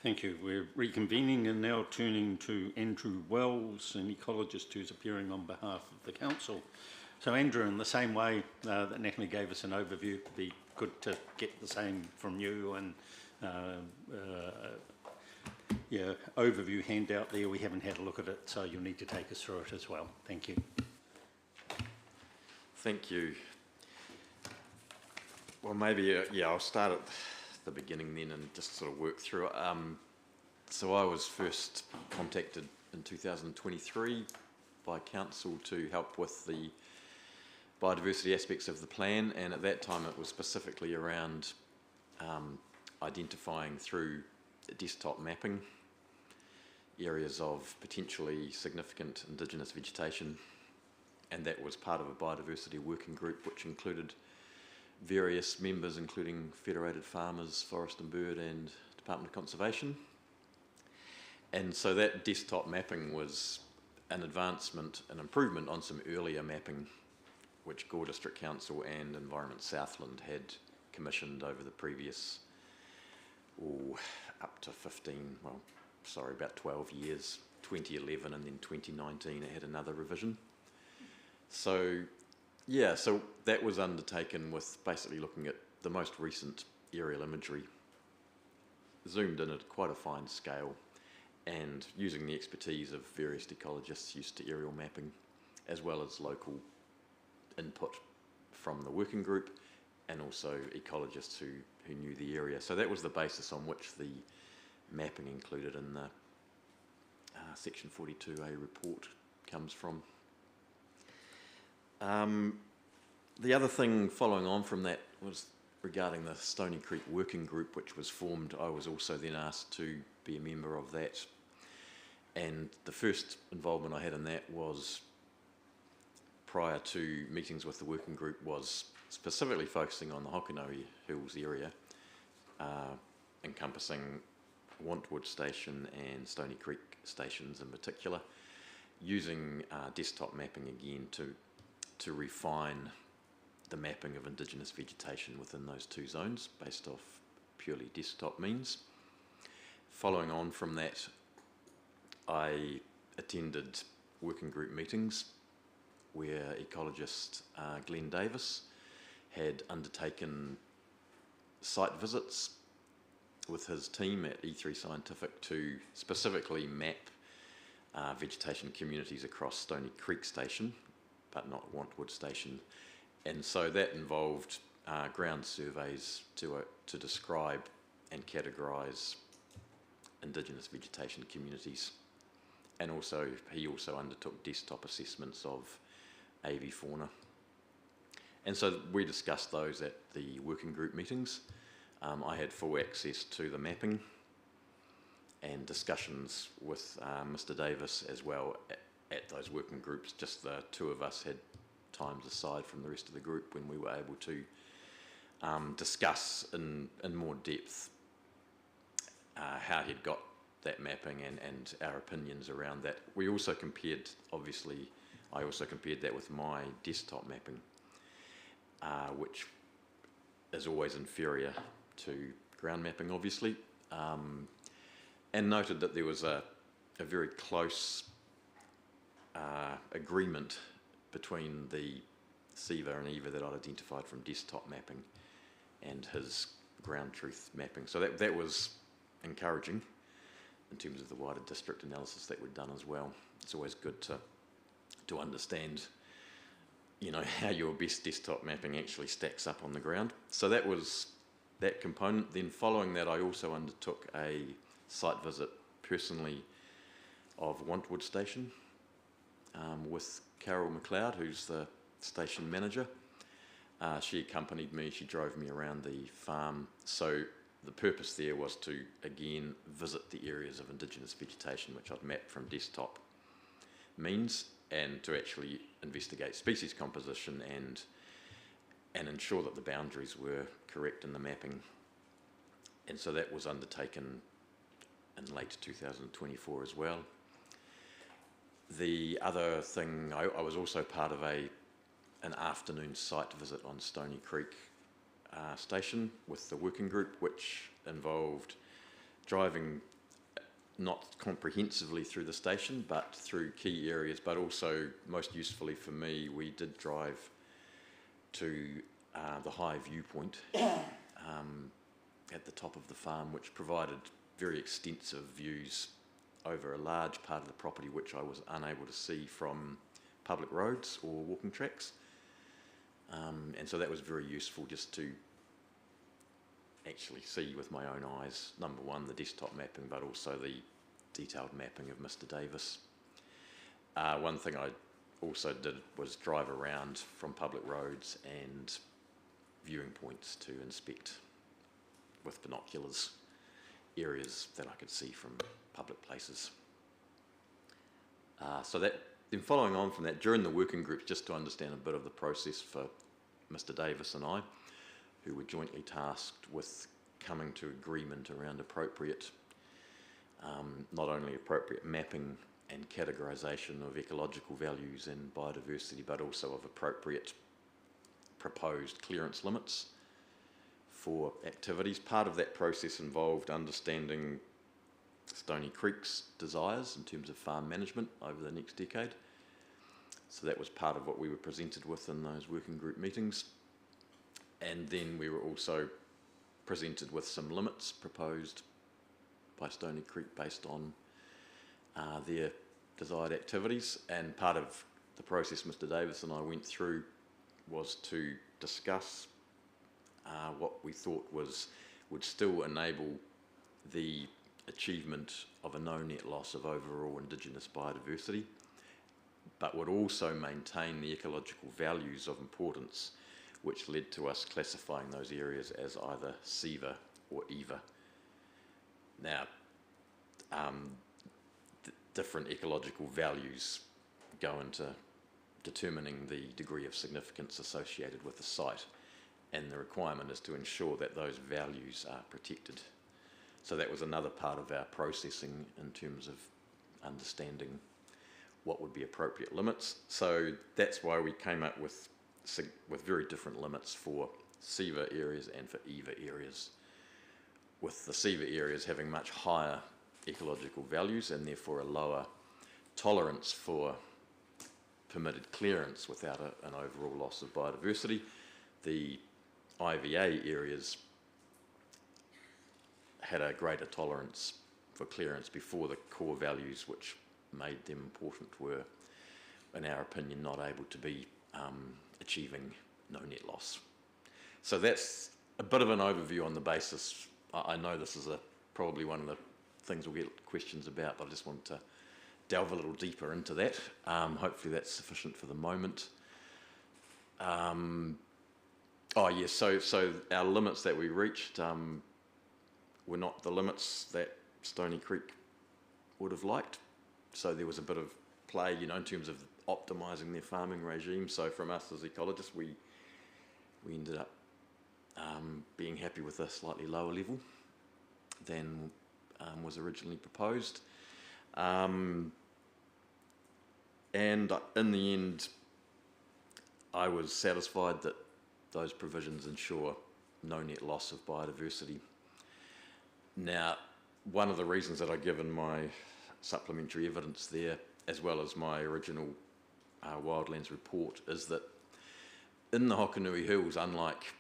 Thank you. We're reconvening and now turning to Andrew Wells, an ecologist who's appearing on behalf of the Council. So Andrew, in the same way that Natalie gave us an overview, it'd be good to get the same from you, and overview handout there. We haven't had a look at it, so you'll need to take us through it as well. Thank you. Thank you. Well, maybe, I'll start at the beginning then and just sort of work through it. So I was first contacted in 2023 by Council to help with the biodiversity aspects of the plan, and at that time it was specifically around identifying through desktop mapping areas of potentially significant Indigenous vegetation, and that was part of a biodiversity working group which included various members, including Federated Farmers, Forest and Bird and Department of Conservation. And so that desktop mapping was an advancement, an improvement on some earlier mapping which Gore District Council and Environment Southland had commissioned over the previous, up to about 12 years, 2011, and then 2019 it had another revision. So that was undertaken with basically looking at the most recent aerial imagery, zoomed in at quite a fine scale, and using the expertise of various ecologists used to aerial mapping, as well as local input from the working group, and also ecologists who knew the area. So that was the basis on which the mapping included in the Section 42A report comes from. The other thing following on from that was regarding the Stony Creek Working Group, which was formed. I was also then asked to be a member of that, and the first involvement I had in that was prior to meetings with the working group, was specifically focusing on the Hokonui Hills area, encompassing Wantwood Station and Stony Creek stations in particular, using desktop mapping again to refine the mapping of Indigenous vegetation within those two zones based off purely desktop means. Following on from that, I attended working group meetings where ecologist Glenn Davis had undertaken site visits with his team at E3 Scientific to specifically map vegetation communities across Stony Creek Station, but not Wantwood Station. And so that involved ground surveys to describe and categorise Indigenous vegetation communities. And also, he also undertook desktop assessments of avifauna. And so we discussed those at the working group meetings. I had full access to the mapping and discussions with Mr. Davis as well at those working groups. Just the two of us had times aside from the rest of the group when we were able to discuss in more depth how he'd got that mapping and our opinions around that. We also compared, obviously, I also compared that with my desktop mapping, which is always inferior to ground mapping, obviously, and noted that there was a very close agreement between the SEVA and EVA that I'd identified from desktop mapping and his ground truth mapping. So that was encouraging in terms of the wider district analysis that we'd done as well. It's always good to understand, how your best desktop mapping actually stacks up on the ground. So that was that component. Then following that, I also undertook a site visit personally of Wantwood Station with Carol McLeod, who's the station manager. She accompanied me, she drove me around the farm. So the purpose there was to, again, visit the areas of Indigenous vegetation which I'd mapped from desktop means, and to actually investigate species composition and ensure that the boundaries were correct in the mapping. And so that was undertaken in late 2024 as well. The other thing, I was also part of an afternoon site visit on Stony Creek Station with the working group, which involved driving not comprehensively through the station, but through key areas, but also, most usefully for me, we did drive to the high viewpoint at the top of the farm, which provided very extensive views over a large part of the property which I was unable to see from public roads or walking tracks. And so that was very useful just to actually see with my own eyes, number one, the desktop mapping, but also the detailed mapping of Mr. Davis. One thing I also did was drive around from public roads and viewing points to inspect with binoculars areas that I could see from public places. So that, then following on from that, during the working groups, just to understand a bit of the process for Mr. Davis and I, who were jointly tasked with coming to agreement around appropriate, not only appropriate mapping and categorisation of ecological values and biodiversity, but also of appropriate proposed clearance limits for activities. Part of that process involved understanding Stony Creek's desires in terms of farm management over the next decade. So that was part of what we were presented with in those working group meetings. And then we were also presented with some limits proposed by Stony Creek based on their desired activities. And part of the process Mr. Davis and I went through was to discuss what we thought would still enable the achievement of a no net loss of overall Indigenous biodiversity, but would also maintain the ecological values of importance, which led to us classifying those areas as either SEVA or EVA. Now, different ecological values go into determining the degree of significance associated with the site, and the requirement is to ensure that those values are protected. So that was another part of our processing in terms of understanding what would be appropriate limits. So that's why we came up with very different limits for SEVA areas and for EVA areas, with the SEVA areas having much higher ecological values and therefore a lower tolerance for permitted clearance without an overall loss of biodiversity. The IVA areas had a greater tolerance for clearance before the core values which made them important were, in our opinion, not able to be achieving no net loss. So that's a bit of an overview on the basis. I know this is probably one of the things we'll get questions about, but I just wanted to delve a little deeper into that. Hopefully that's sufficient for the moment. Oh yes, so our limits that we reached were not the limits that Stony Creek would have liked. So there was a bit of play, in terms of optimising their farming regime. So from us as ecologists, we ended up being happy with a slightly lower level than was originally proposed. And in the end, I was satisfied that those provisions ensure no net loss of biodiversity. Now, one of the reasons that I give in my supplementary evidence there, as well as my original wildlands report, is that in the Hokonui Hills, unlike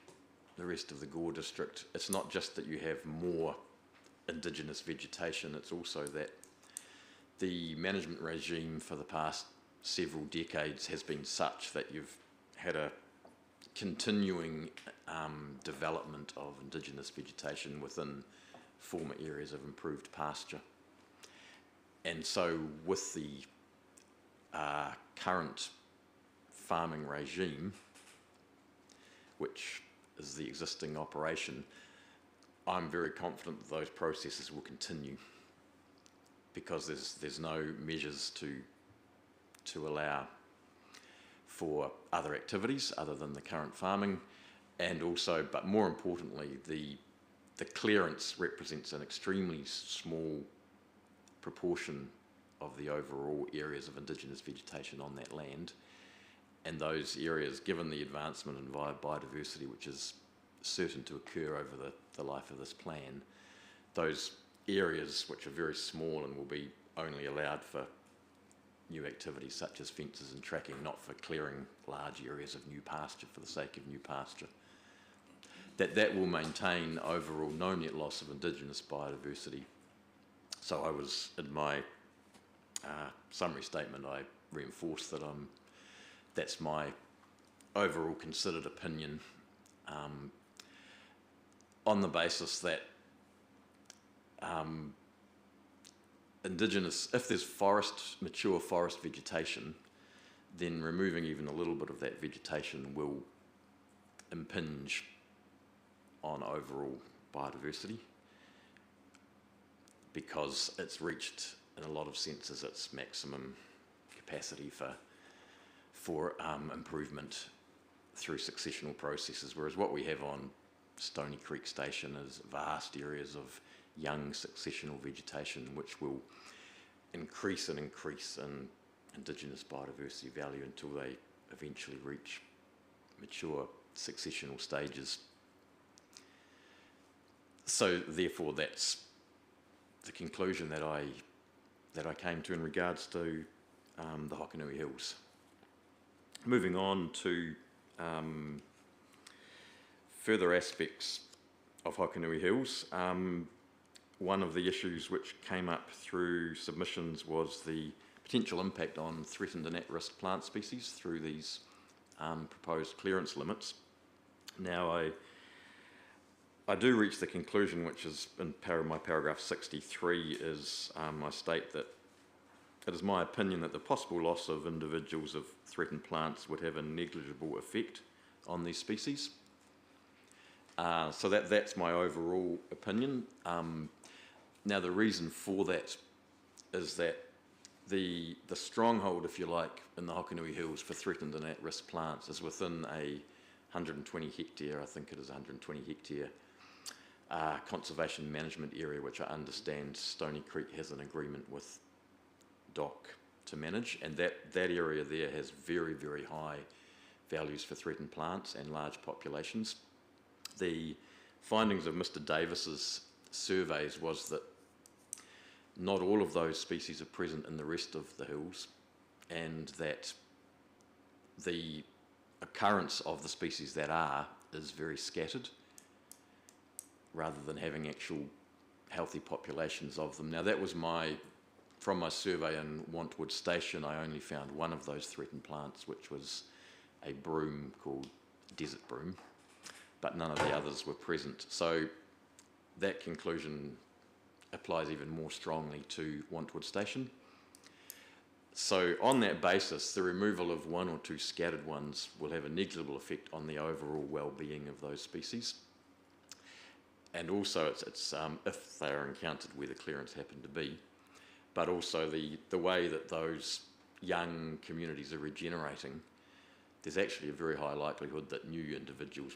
the rest of the Gore district, it's not just that you have more Indigenous vegetation, it's also that the management regime for the past several decades has been such that you've had a continuing development of Indigenous vegetation within former areas of improved pasture. And so with the current farming regime, which is the existing operation, I'm very confident that those processes will continue, because there's no measures to allow for other activities other than the current farming, and also, but more importantly, the clearance represents an extremely small proportion of the overall areas of Indigenous vegetation on that land. And those areas, given the advancement in biodiversity, which is certain to occur over the life of this plan, those areas which are very small and will be only allowed for new activities such as fences and tracking, not for clearing large areas of new pasture for the sake of new pasture. That will maintain overall no net loss of Indigenous biodiversity. So I was, in my summary statement, I reinforced that that's my overall considered opinion, on the basis that Indigenous, if there's mature forest vegetation, then removing even a little bit of that vegetation will impinge on overall biodiversity, because it's reached, in a lot of senses, its maximum capacity for improvement through successional processes, whereas what we have on Stony Creek Station is vast areas of young successional vegetation which will increase and increase in Indigenous biodiversity value until they eventually reach mature successional stages. So therefore that's the conclusion that I came to in regards to the Hokonui Hills. Moving on to further aspects of Hokonui Hills, one of the issues which came up through submissions was the potential impact on threatened and at-risk plant species through these proposed clearance limits. Now I do reach the conclusion, which is in my paragraph 63, is I state that it is my opinion that the possible loss of individuals of threatened plants would have a negligible effect on these species. So that's my overall opinion. Now the reason for that is that the stronghold, if you like, in the Hokonui Hills for threatened and at-risk plants is within a 120 hectare, I think it is 120 hectare, conservation management area, which I understand Stony Creek has an agreement with DOC to manage, and that area there has very, very high values for threatened plants and large populations. The findings of Mr. Davis's surveys was that not all of those species are present in the rest of the hills, and that the occurrence of the species that is very scattered, rather than having actual healthy populations of them. Now that was from my survey in Wantwood Station, I only found one of those threatened plants, which was a broom called desert broom, but none of the others were present. So that conclusion applies even more strongly to Wantwood Station. So on that basis, the removal of one or two scattered ones will have a negligible effect on the overall well-being of those species. And also it's if they are encountered where the clearance happened to be, but also the way that those young communities are regenerating, there's actually a very high likelihood that new individuals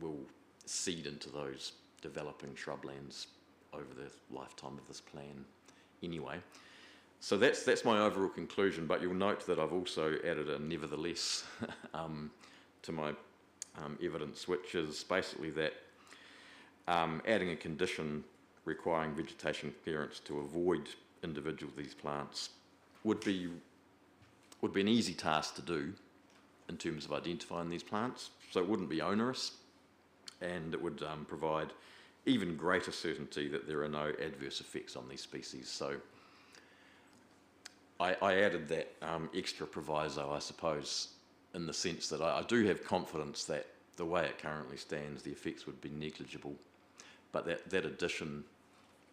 will seed into those developing shrublands over the lifetime of this plan anyway. So that's my overall conclusion, but you'll note that I've also added a nevertheless to my evidence, which is basically that adding a condition requiring vegetation clearance to avoid individual of these plants would be an easy task to do in terms of identifying these plants, so it wouldn't be onerous, and it would provide even greater certainty that there are no adverse effects on these species. So I added that extra proviso, I suppose, in the sense that I do have confidence that the way it currently stands, the effects would be negligible, but that addition,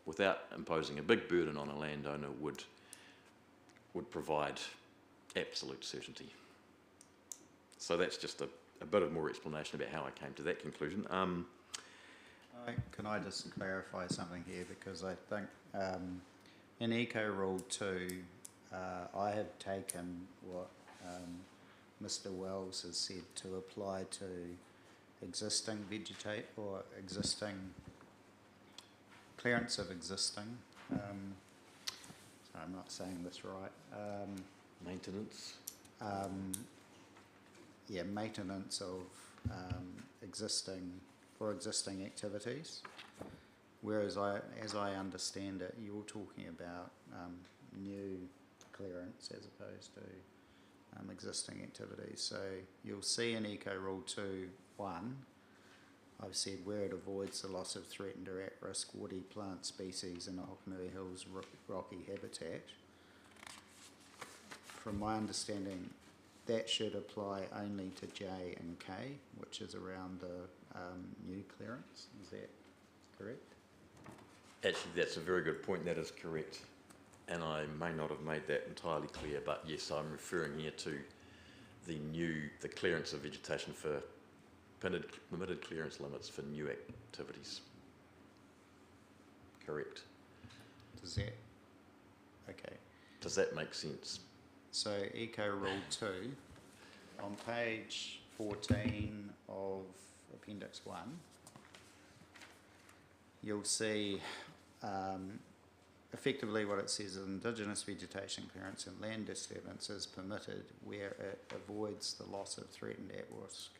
without imposing a big burden on a landowner, would provide absolute certainty. So that's just a bit of more explanation about how I came to that conclusion. Can I just clarify something here, because I think in Eco Rule 2, I have taken what Mr. Wells has said to apply to existing clearance of existing. So I'm not saying this right. Maintenance. Maintenance of existing activities. Whereas as I understand it, you're talking about new clearance as opposed to existing activities. So you'll see in Eco Rule 2.1, I've said where it avoids the loss of threatened or at-risk woody plant species in the Hokonui Hills rocky habitat. From my understanding, that should apply only to J and K, which is around the new clearance. Is that correct? Actually, that's a very good point. That is correct. And I may not have made that entirely clear, but yes, I'm referring here to the clearance of vegetation for permitted clearance limits for new activities. Correct. Does that? Okay. Does that make sense? So Eco Rule 2, on page 14 of Appendix 1, you'll see effectively what it says is Indigenous vegetation clearance and land disturbance is permitted where it avoids the loss of threatened at-risk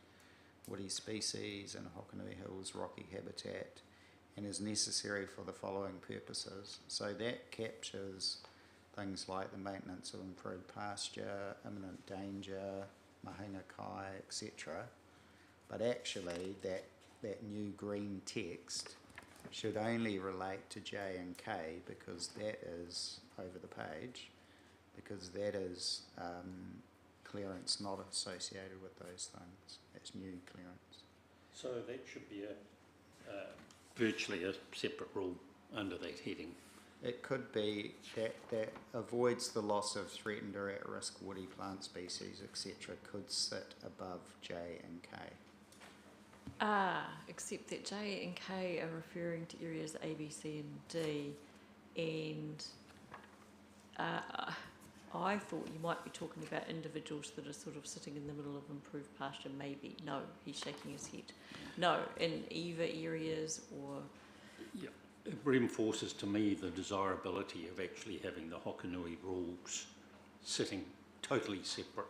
woody species in Hokonui Hills rocky habitat and is necessary for the following purposes. So that captures things like the maintenance of improved pasture, imminent danger, mahinga kai, etc. But actually that new green text should only relate to J and K because that is over the page, because that is clearance not associated with those things. It's new clearance. So that should be virtually a separate rule under that heading. It could be that avoids the loss of threatened or at-risk woody plant species, etc. could sit above J and K. Except that J and K are referring to areas A, B, C and D, and I thought you might be talking about individuals that are sort of sitting in the middle of improved pasture, maybe. No, he's shaking his head. No, in either areas or... Yeah, it reinforces to me the desirability of actually having the Hokonui rules sitting totally separate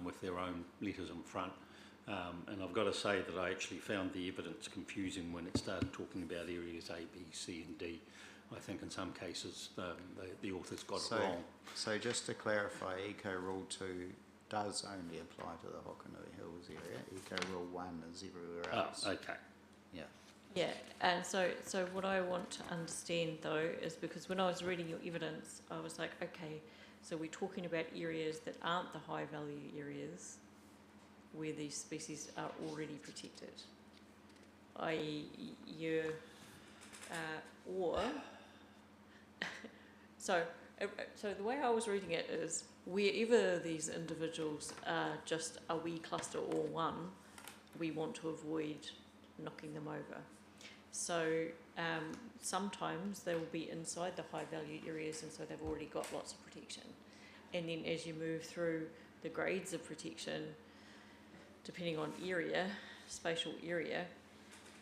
with their own letters in front. And I've got to say that I actually found the evidence confusing when it started talking about areas A, B, C and D. I think in some cases the authors got it wrong. So just to clarify, Eco Rule 2 does only apply to the Hokonui Hills area. Eco Rule 1 is everywhere else. Oh, okay. Yeah. Yeah, and so what I want to understand though is because when I was reading your evidence, I was like, okay, so we're talking about areas that aren't the high value areas where these species are already protected, i.e. So the way I was reading it is wherever these individuals are just a wee cluster or one, we want to avoid knocking them over. So sometimes they will be inside the high value areas and so they've already got lots of protection. And then as you move through the grades of protection, depending on area, spatial area,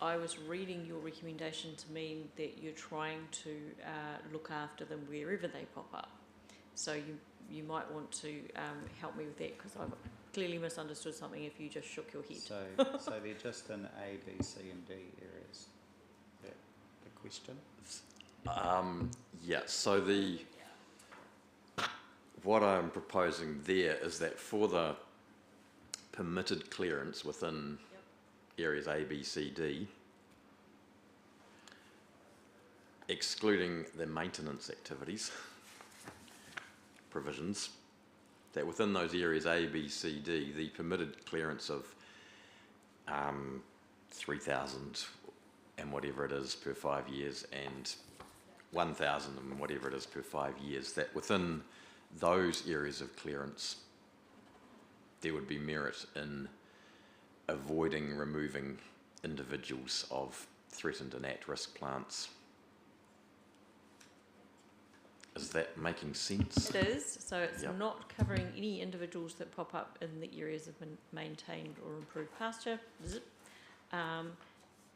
I was reading your recommendation to mean that you're trying to look after them wherever they pop up. So you might want to help me with that because I've clearly misunderstood something if you just shook your head. So they're just in A, B, C and D areas. Is that the question? Yeah, so what I'm proposing there is that for the permitted clearance within areas A, B, C, D, excluding the maintenance activities provisions, that within those areas A, B, C, D, the permitted clearance of 3,000 and whatever it is per 5 years and 1,000 and whatever it is per 5 years, that within those areas of clearance there would be merit in avoiding removing individuals of threatened and at-risk plants. Is that making sense? It is, so it's Yep. not covering any individuals that pop up in the areas of maintained or improved pasture. And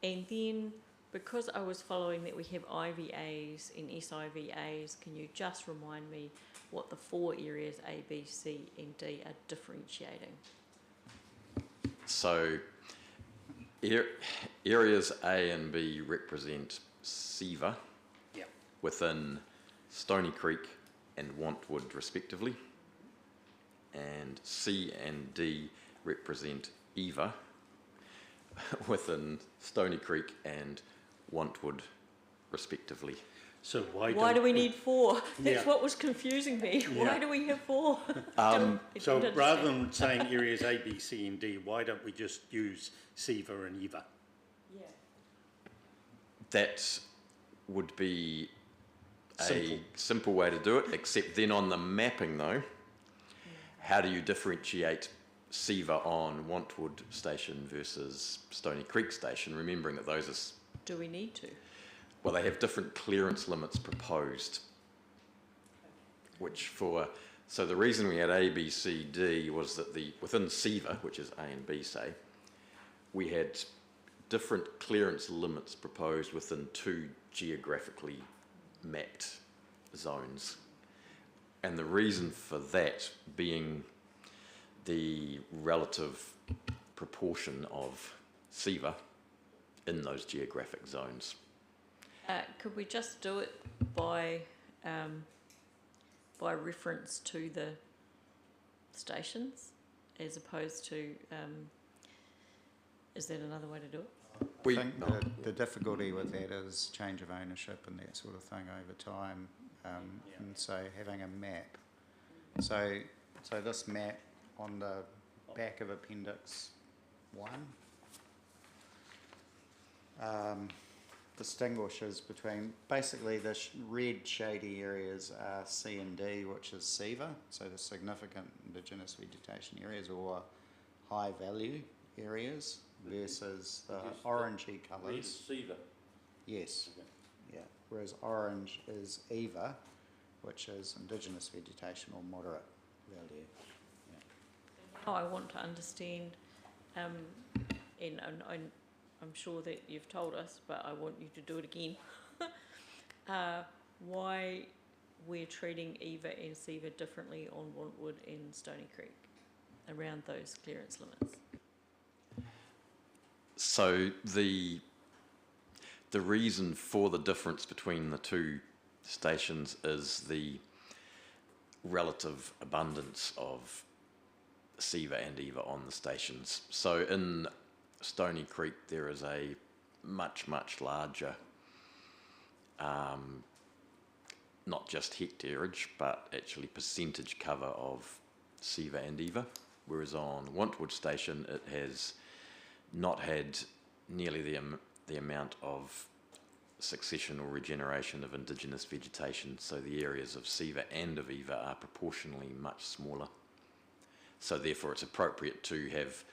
then, because I was following that we have IVAs and SIVAs, can you just remind me what the 4 areas A, B, C and D are differentiating? So Areas A and B represent SEVA Yeah. within Stony Creek and Wantwood respectively, and C and D represent EVA within Stony Creek and Wantwood respectively. So why Why do don't we need 4? That's Yeah. what was confusing me. Why Yeah. do we have 4? So rather than saying areas A, B, C and D, why don't we just use SEVA and EVA? Yeah. That would be Simple. a simple way to do it, except then on the mapping though, how do you differentiate SEVA on Wantwood Station versus Stony Creek Station, remembering that those are, Do we need to? well, they have different clearance limits proposed, which so the reason we had A, B, C, D was that within SEVA, which is A and B say, we had different clearance limits proposed within 2 geographically mapped zones. And the reason for that being the relative proportion of SEVA in those geographic zones. Could we just do it by reference to the stations, as opposed to? Is that another way to do it? I think the difficulty with that is change of ownership and that sort of thing over time, and so having a map. So this map on the back of Appendix 1 distinguishes between, basically the red shady areas are C and D, which is SEVA, so the significant indigenous vegetation areas or high value areas, versus the orangey colours. SEVA. Yes. Yeah. Whereas orange is EVA, which is indigenous vegetation or moderate value. Now I want to understand, and I'm sure that you've told us, but I want you to do it again. Why we're treating EVA and SEVA differently on Wantwood and Stony Creek around those clearance limits? So the reason for the difference between the 2 stations is the relative abundance of SEVA and EVA on the stations. So in Stony Creek there is a much larger, not just hectareage, but actually percentage cover of SEVA and EVA, whereas on Wantwood Station it has not had nearly the amount of succession or regeneration of indigenous vegetation, so the areas of SEVA and of EVA are proportionally much smaller. So therefore it's appropriate to have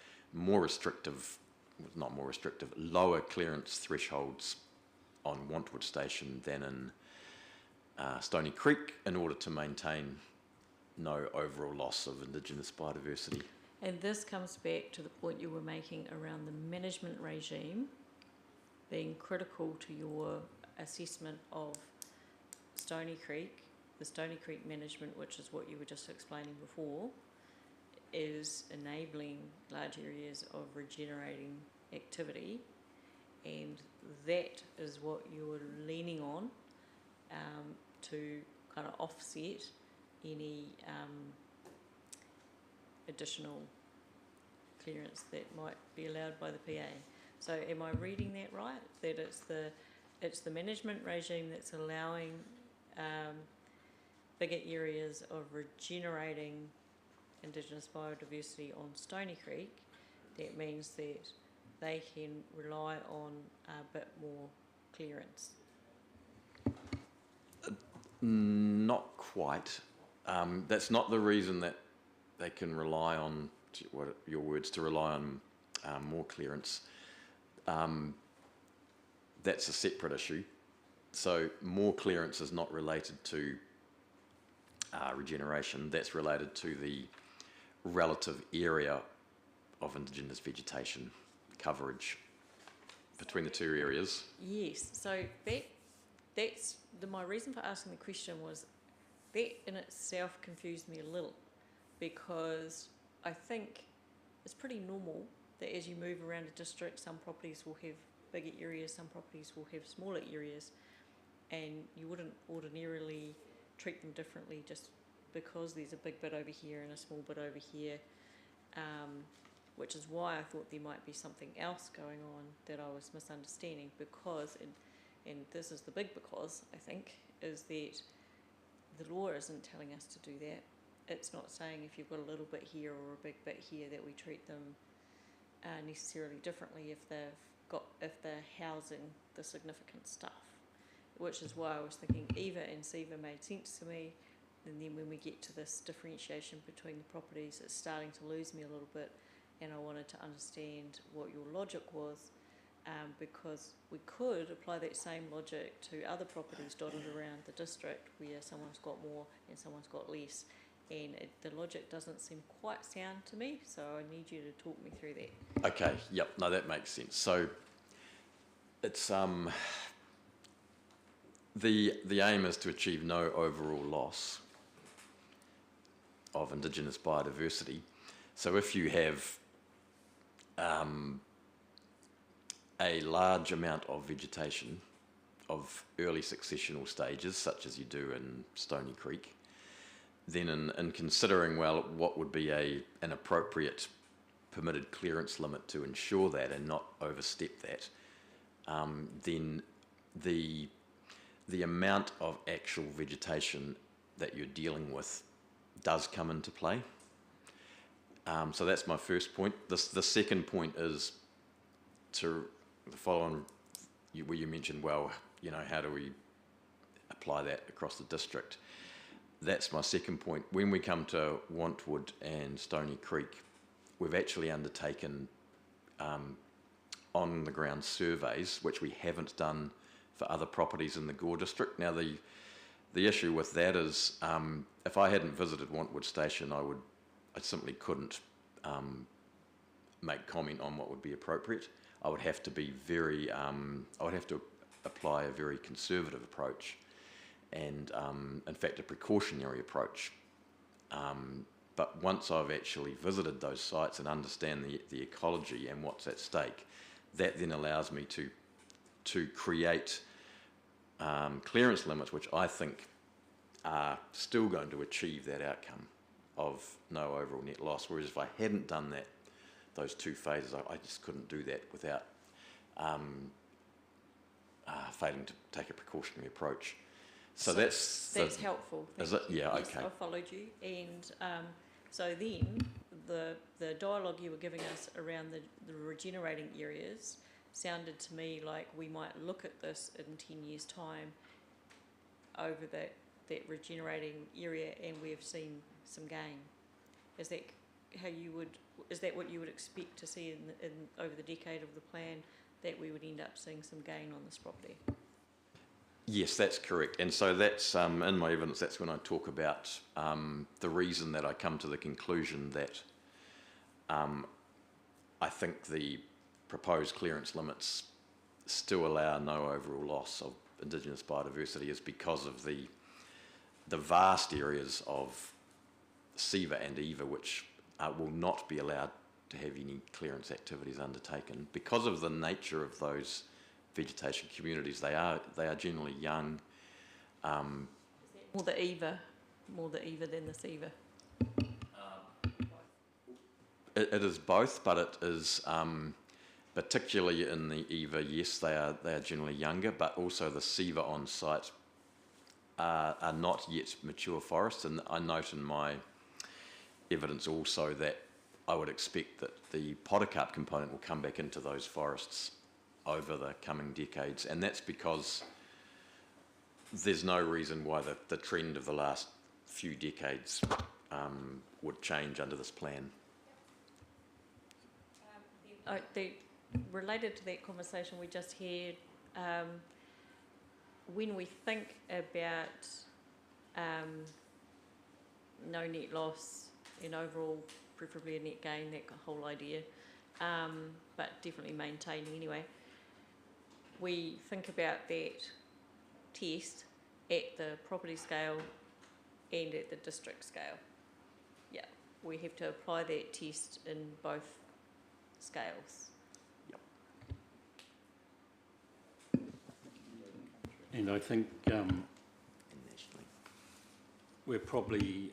lower clearance thresholds on Wantwood Station than in Stony Creek, in order to maintain no overall loss of indigenous biodiversity. And this comes back to the point you were making around the management regime being critical to your assessment of Stony Creek. The Stony Creek management, which is what you were just explaining before, is enabling large areas of regenerating activity, and that is what you're leaning on to kind of offset any additional clearance that might be allowed by the PA. So am I reading that right? That it's the management regime that's allowing bigger areas of regenerating indigenous biodiversity on Stony Creek. That means that they can rely on a bit more clearance. Not quite. That's not the reason that they can rely on, what your words, to rely on more clearance. That's a separate issue. So more clearance is not related to regeneration. That's related to the relative area of indigenous vegetation coverage between the 2 areas. Yes, so that's my reason for asking the question was that in itself confused me a little, because I think it's pretty normal that as you move around a district, some properties will have bigger areas, some properties will have smaller areas, and you wouldn't ordinarily treat them differently just because there's a big bit over here and a small bit over here, which is why I thought there might be something else going on that I was misunderstanding, because, and this is the big because, I think, is that the law isn't telling us to do that. It's not saying if you've got a little bit here or a big bit here that we treat them necessarily differently if they're housing the significant stuff, which is why I was thinking Eva and Siva made sense to me, and then when we get to this differentiation between the properties, it's starting to lose me a little bit, and I wanted to understand what your logic was, because we could apply that same logic to other properties dotted around the district where someone's got more and someone's got less, and the logic doesn't seem quite sound to me, so I need you to talk me through that. Okay, yep, no, that makes sense. So it's the aim is to achieve no overall loss of Indigenous biodiversity. So if you have a large amount of vegetation of early successional stages, such as you do in Stony Creek, then in considering, well, what would be an appropriate permitted clearance limit to ensure that and not overstep that, then the amount of actual vegetation that you're dealing with does come into play. So that's my first point. The second point is to the following, where you mentioned, well, you know, how do we apply that across the district? That's my second point. When we come to Wantwood and Stony Creek, we've actually undertaken on-the-ground surveys, which we haven't done for other properties in the Gore district. Now, the issue with that is, if I hadn't visited Wantwood Station, I simply couldn't make comment on what would be appropriate. I would have to be I would have to apply a very conservative approach, and in fact a precautionary approach. But once I've actually visited those sites and understand the ecology and what's at stake, that then allows me to create clearance limits which I think are still going to achieve that outcome of no overall net loss. Whereas if I hadn't done those two phases, I just couldn't do that without failing to take a precautionary approach. So that's helpful. Is it? Yeah, yes, okay. I followed you, and so then the dialogue you were giving us around the regenerating areas sounded to me like we might look at this in 10 years' time over that regenerating area, and we've seen some gain. Is that how you would? Is that what you would expect to see in over the decade of the plan, that we would end up seeing some gain on this property? Yes, that's correct. And so that's, in my evidence, that's when I talk about the reason that I come to the conclusion that I think the proposed clearance limits still allow no overall loss of Indigenous biodiversity is because of the vast areas of Siva and Eva which will not be allowed to have any clearance activities undertaken because of the nature of those vegetation communities. They are generally young. More the Eva than the Siva. It is both, but it is particularly in the Eva. Yes, they are generally younger, but also the Siva on site are not yet mature forests. And I note in my evidence also that I would expect that the podocarp component will come back into those forests over the coming decades, and that's because there's no reason why the trend of the last few decades would change under this plan. Related to that conversation we just had, when we think about no net loss and overall preferably a net gain, that whole idea, but definitely maintaining anyway, we think about that test at the property scale and at the district scale. Yeah, we have to apply that test in both scales. And I think And nationally. we're probably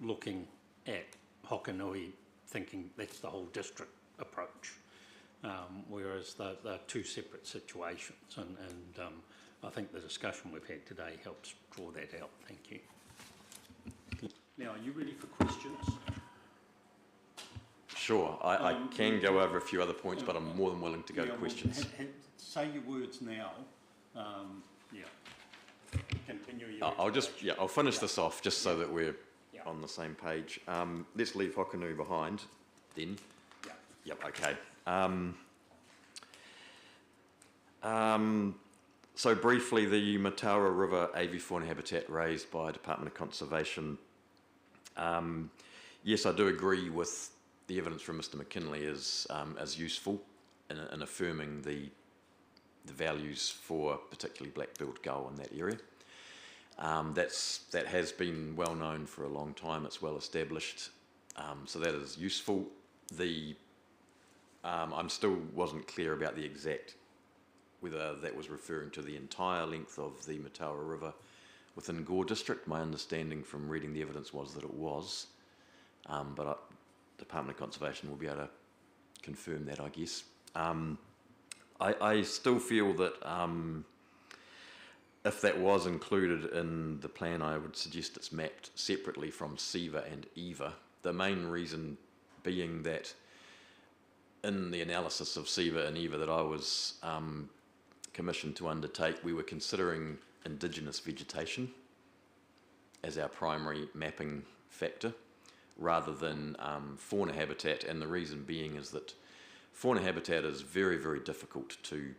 looking at Hokanui, thinking that's the whole district approach, whereas they're two separate situations. And I think the discussion we've had today helps draw that out. Thank you. Now, are you ready for questions? Sure, I can go over a few other points, but I'm more than willing to go to questions. Say your words now. Continue your I'll finish this off just so that we're Yeah. on the same page. Let's leave Hokanui behind then. Yeah. Yep, okay. So briefly, the Mataura River avifauna habitat raised by Department of Conservation. Yes, I do agree with the evidence from Mr. McKinley as useful in affirming the values for particularly black-billed gull in that area. That has been well known for a long time. It's well established, so that is useful. I'm still wasn't clear about the exact whether that was referring to the entire length of the Mataura River within Gore District. My understanding from reading the evidence was that it was, but Department of Conservation will be able to confirm that, I guess. I still feel that if that was included in the plan, I would suggest it's mapped separately from SEVA and EVA. The main reason being that in the analysis of SEVA and EVA that I was commissioned to undertake, we were considering indigenous vegetation as our primary mapping factor rather than fauna habitat, and the reason being is that fauna habitat is very, very difficult to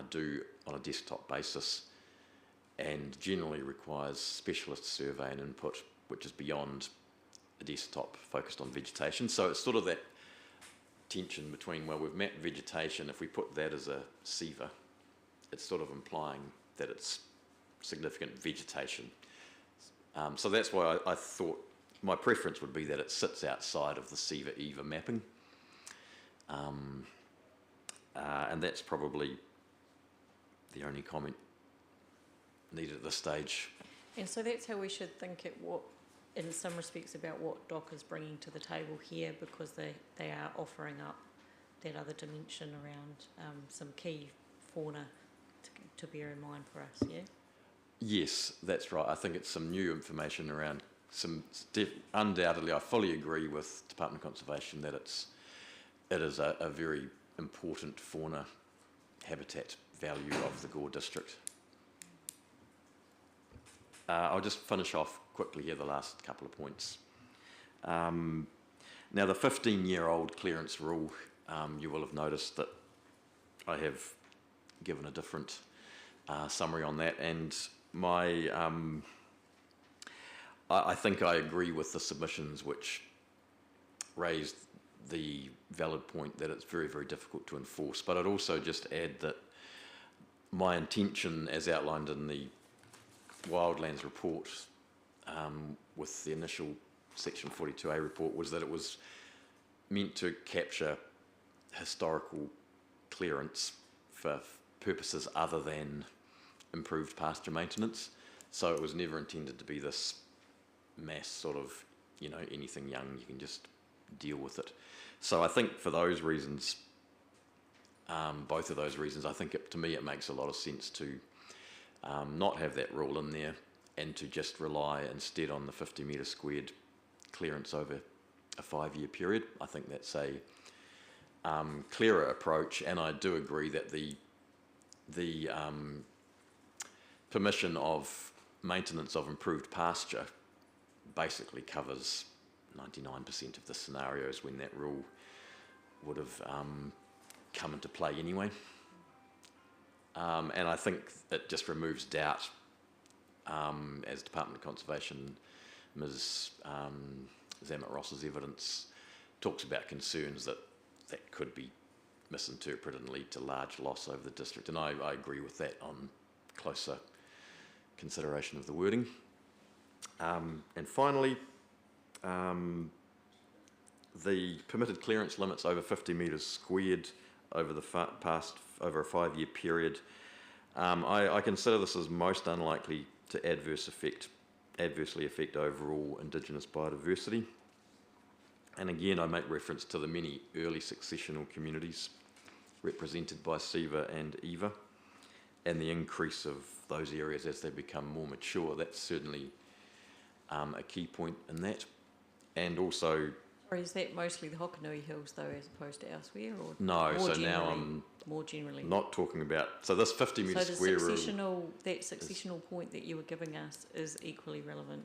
do on a desktop basis and generally requires specialist survey and input, which is beyond a desktop focused on vegetation. So it's sort of that tension between, well, we've mapped vegetation, if we put that as a SEVA, it's sort of implying that it's significant vegetation. So that's why I thought my preference would be that it sits outside of the SEVA-EVA mapping. And that's probably the only comment needed at this stage. And so that's how we should think in some respects about what DOC is bringing to the table here, because they are offering up that other dimension around some key fauna to bear in mind for us, yeah? Yes, that's right. I think it's some new information around undoubtedly, I fully agree with Department of Conservation that it is a very important fauna habitat value of the Gore District. I'll just finish off quickly here the last couple of points. Now the 15-year-old clearance rule, you will have noticed that I have given a different summary on that, and I think I agree with the submissions which raised the valid point that it's very, very difficult to enforce. But I'd also just add that my intention, as outlined in the Wildlands report with the initial Section 42A report, was that it was meant to capture historical clearance for purposes other than improved pasture maintenance. So it was never intended to be this mass sort of, anything young, you can just deal with it. So I think for those reasons, both of those reasons, I think to me it makes a lot of sense to not have that rule in there and to just rely instead on the 50 metre squared clearance over a 5-year period. I think that's a clearer approach, and I do agree that the permission of maintenance of improved pasture basically covers 99% of the scenarios when that rule would have come into play anyway. And I think it just removes doubt, as Department of Conservation, Ms. Zammit-Ross's evidence talks about concerns that could be misinterpreted and lead to large loss over the district. And I agree with that on closer consideration of the wording. And finally, the permitted clearance limits over 50 metres squared over the over a 5-year period. I consider this as most unlikely to adversely affect overall Indigenous biodiversity. And again, I make reference to the many early successional communities represented by SEVA and EVA, and the increase of those areas as they become more mature. That's certainly a key point in that. And also, Sorry, is that mostly the Hokanui Hills though, as opposed to elsewhere, or no, more so generally, now I'm more generally? not talking about, so this 50 metre So square that successional point that you were giving us is equally relevant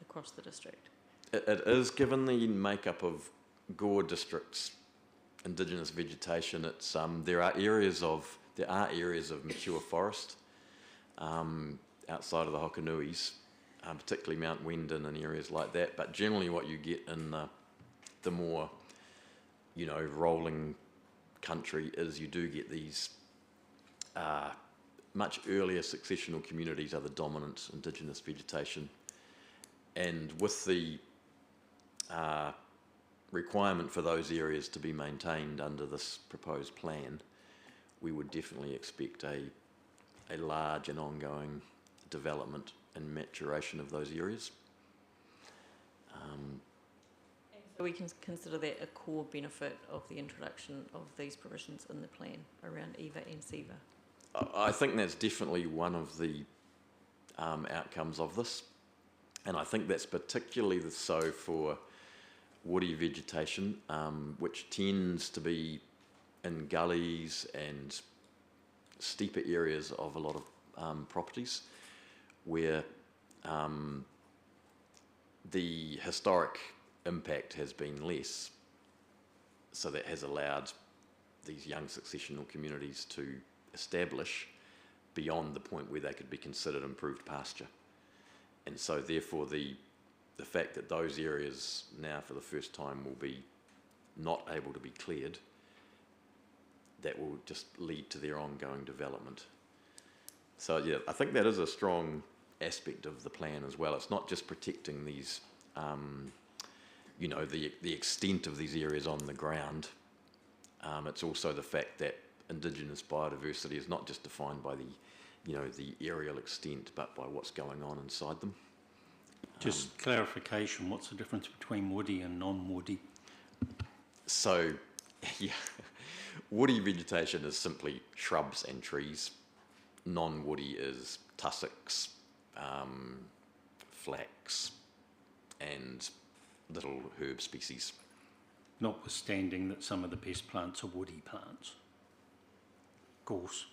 across the district. it is, given the makeup of Gore District's Indigenous vegetation. It's there are areas of mature forest outside of the Hokanuis, particularly Mount Wendon and areas like that. But generally, what you get in the more, rolling country is you do get these much earlier successional communities are the dominant Indigenous vegetation, and with the requirement for those areas to be maintained under this proposed plan, we would definitely expect a large and ongoing development and maturation of those areas. So we can consider that a core benefit of the introduction of these provisions in the plan around EVA and SEVA. I think that's definitely one of the outcomes of this, and I think that's particularly so for woody vegetation, which tends to be in gullies and steeper areas of a lot of properties, where the historic impact has been less, so that has allowed these young successional communities to establish beyond the point where they could be considered improved pasture. And so therefore the fact that those areas now for the first time will be not able to be cleared, that will just lead to their ongoing development. So yeah, I think that is a strong aspect of the plan as well. It's not just protecting these, the extent of these areas on the ground. It's also the fact that Indigenous biodiversity is not just defined by the aerial extent, but by what's going on inside them. Just clarification, what's the difference between woody and non-woody? So, yeah, woody vegetation is simply shrubs and trees. Non-woody is tussocks, flax, and little herb species. Notwithstanding that some of the best plants are woody plants. Gorse.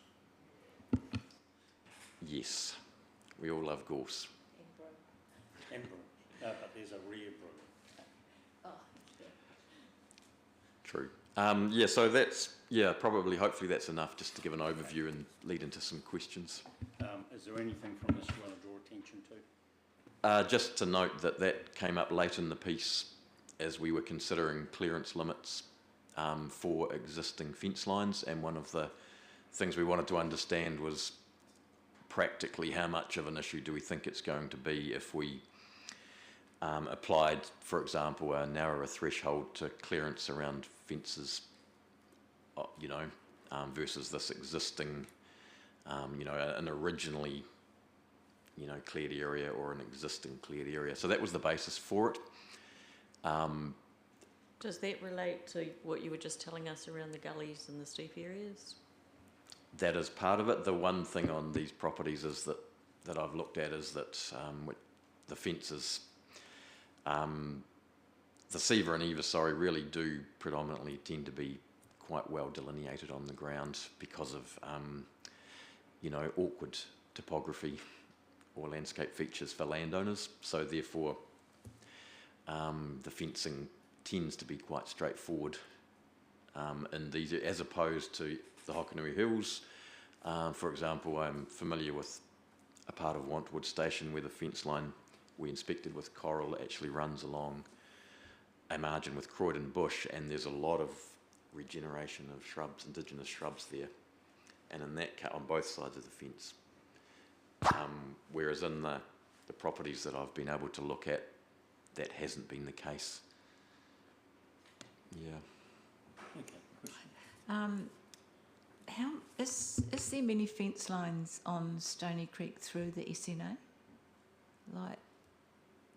Yes, we all love gorse. And broom. But there's a rare broom. Oh, True. So that's, hopefully that's enough just to give an overview and lead into some questions. Is there anything from this you want to draw attention to? Just to note that came up late in the piece as we were considering clearance limits for existing fence lines, and one of the things we wanted to understand was practically how much of an issue do we think it's going to be if we applied, for example, a narrower threshold to clearance around fences, versus this existing, an originally, cleared area or an existing cleared area. So that was the basis for it. does that relate to what you were just telling us around the gullies and the steep areas? That is part of it. The one thing on these properties is that I've looked at is that the fences, the SEVA and EVA, really do predominantly tend to be quite well delineated on the ground because of, awkward topography or landscape features for landowners. So therefore, the fencing tends to be quite straightforward in these, as opposed to the Hokanui Hills. For example, I'm familiar with a part of Wantwood Station where the fence line we inspected with Coral actually runs along a margin with Croydon bush, and there's a lot of regeneration of shrubs, Indigenous shrubs there, and in that cut on both sides of the fence. Whereas in the properties that I've been able to look at, that hasn't been the case. Yeah. Okay. How is there many fence lines on Stony Creek through the SNA, like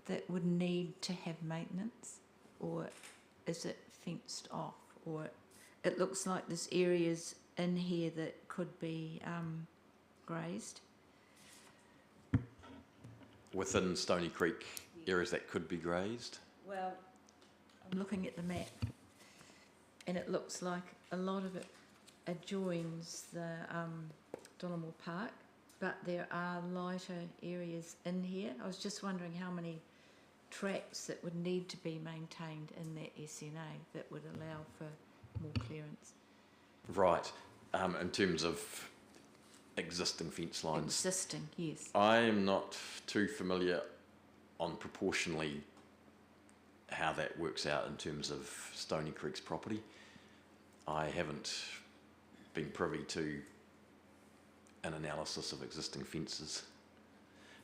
that would need to have maintenance, or is it fenced off? Or it looks like there's areas in here that could be grazed. Within Stony Creek, areas that could be grazed. Well, I'm looking at the map, and it looks like a lot of it adjoins the Donnamore Park, but there are lighter areas in here. I was just wondering how many tracks that would need to be maintained in that SNA that would allow for more clearance. Right. In terms of existing fence lines, Existing, yes. I'm not too familiar on proportionally how that works out in terms of Stony Creek's property. I haven't been privy to an analysis of existing fences,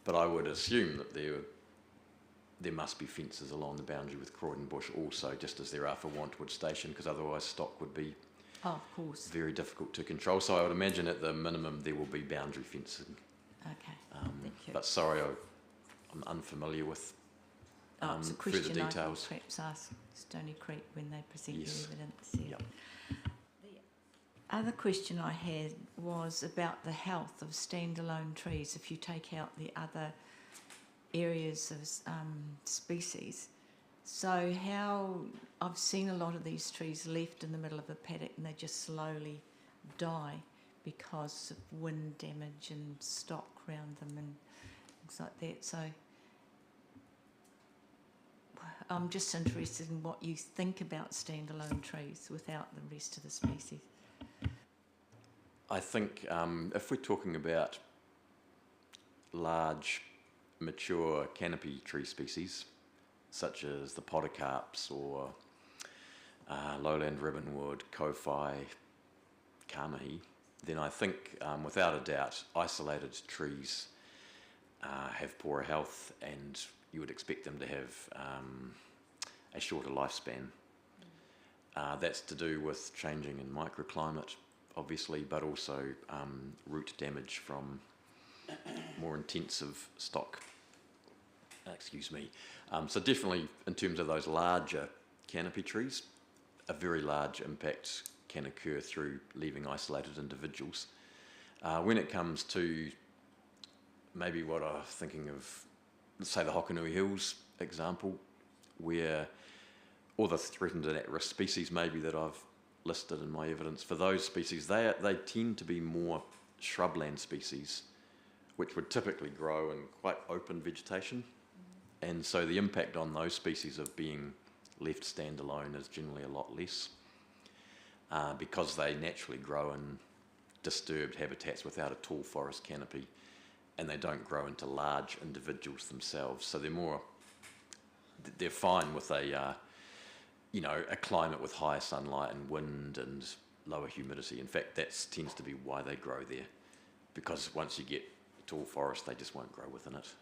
but I would assume that there must be fences along the boundary with Croydon Bush also, just as there are for Wantwood Station, because otherwise stock would be Oh, of course. very difficult to control. So I would imagine at the minimum there will be boundary fencing. Okay, thank you. But sorry, I'm unfamiliar with It's a further question I could details. perhaps ask Stony Creek when they present Yes. their evidence. Yeah. Yep. The other question I had was about the health of standalone trees. If you take out the other areas of species, so how I've seen a lot of these trees left in the middle of a paddock and they just slowly die because of wind damage and stock around them and things like that. So I'm just interested in what you think about standalone trees without the rest of the species. I think if we're talking about large, mature canopy tree species, such as the podocarps or lowland ribbonwood, kowhai, kamahi, then I think without a doubt isolated trees have poorer health, and you would expect them to have a shorter lifespan. That's to do with changing in microclimate, obviously, but also root damage from more intensive stock. So definitely in terms of those larger canopy trees, a very large impact can occur through leaving isolated individuals. When it comes to maybe what I'm thinking of, say the Hokonui Hills example, where all the threatened and at-risk species maybe that I've listed in my evidence, for those species, they tend to be more shrubland species, which would typically grow in quite open vegetation. And so the impact on those species of being left standalone is generally a lot less because they naturally grow in disturbed habitats without a tall forest canopy, and they don't grow into large individuals themselves. So they're fine with a climate with higher sunlight and wind and lower humidity. In fact, that tends to be why they grow there, because once you get tall forest, they just won't grow within it.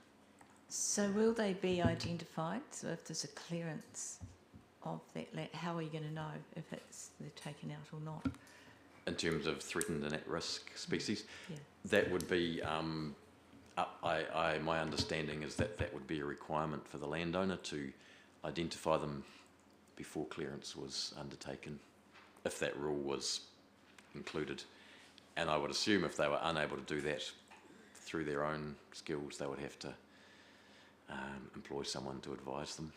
So will they be identified? So if there's a clearance of that land, how are you going to know if they're taken out or not? In terms of threatened and at-risk species, Yeah. that would be, my understanding is that would be a requirement for the landowner to identify them before clearance was undertaken, if that rule was included. And I would assume if they were unable to do that through their own skills, they would have to employ someone to advise them.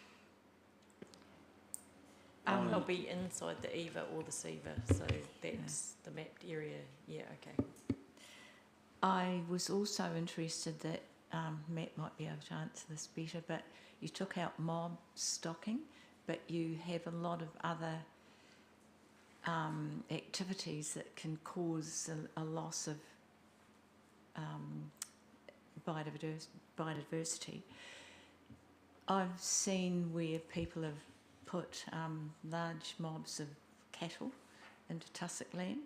They'll be inside the EVA or the SEVA, so that's the mapped area. Yeah, okay. I was also interested that Matt might be able to answer this better, but you took out mob stocking, but you have a lot of other activities that can cause a loss of biodiversity. I've seen where people have put large mobs of cattle into tussock land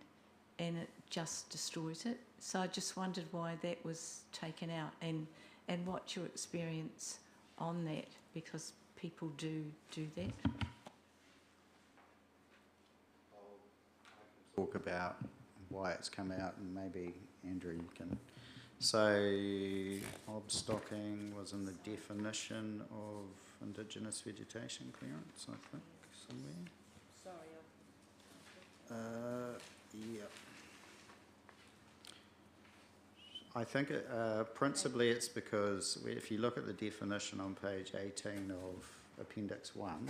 and it just destroys it. So I just wondered why that was taken out and what's your experience on that, because people do that. talk about why it's come out, and maybe Andrew you can. So mob stocking was in the definition of indigenous vegetation clearance, I think, somewhere. Yeah. I think principally it's because if you look at the definition on page 18 of Appendix 1,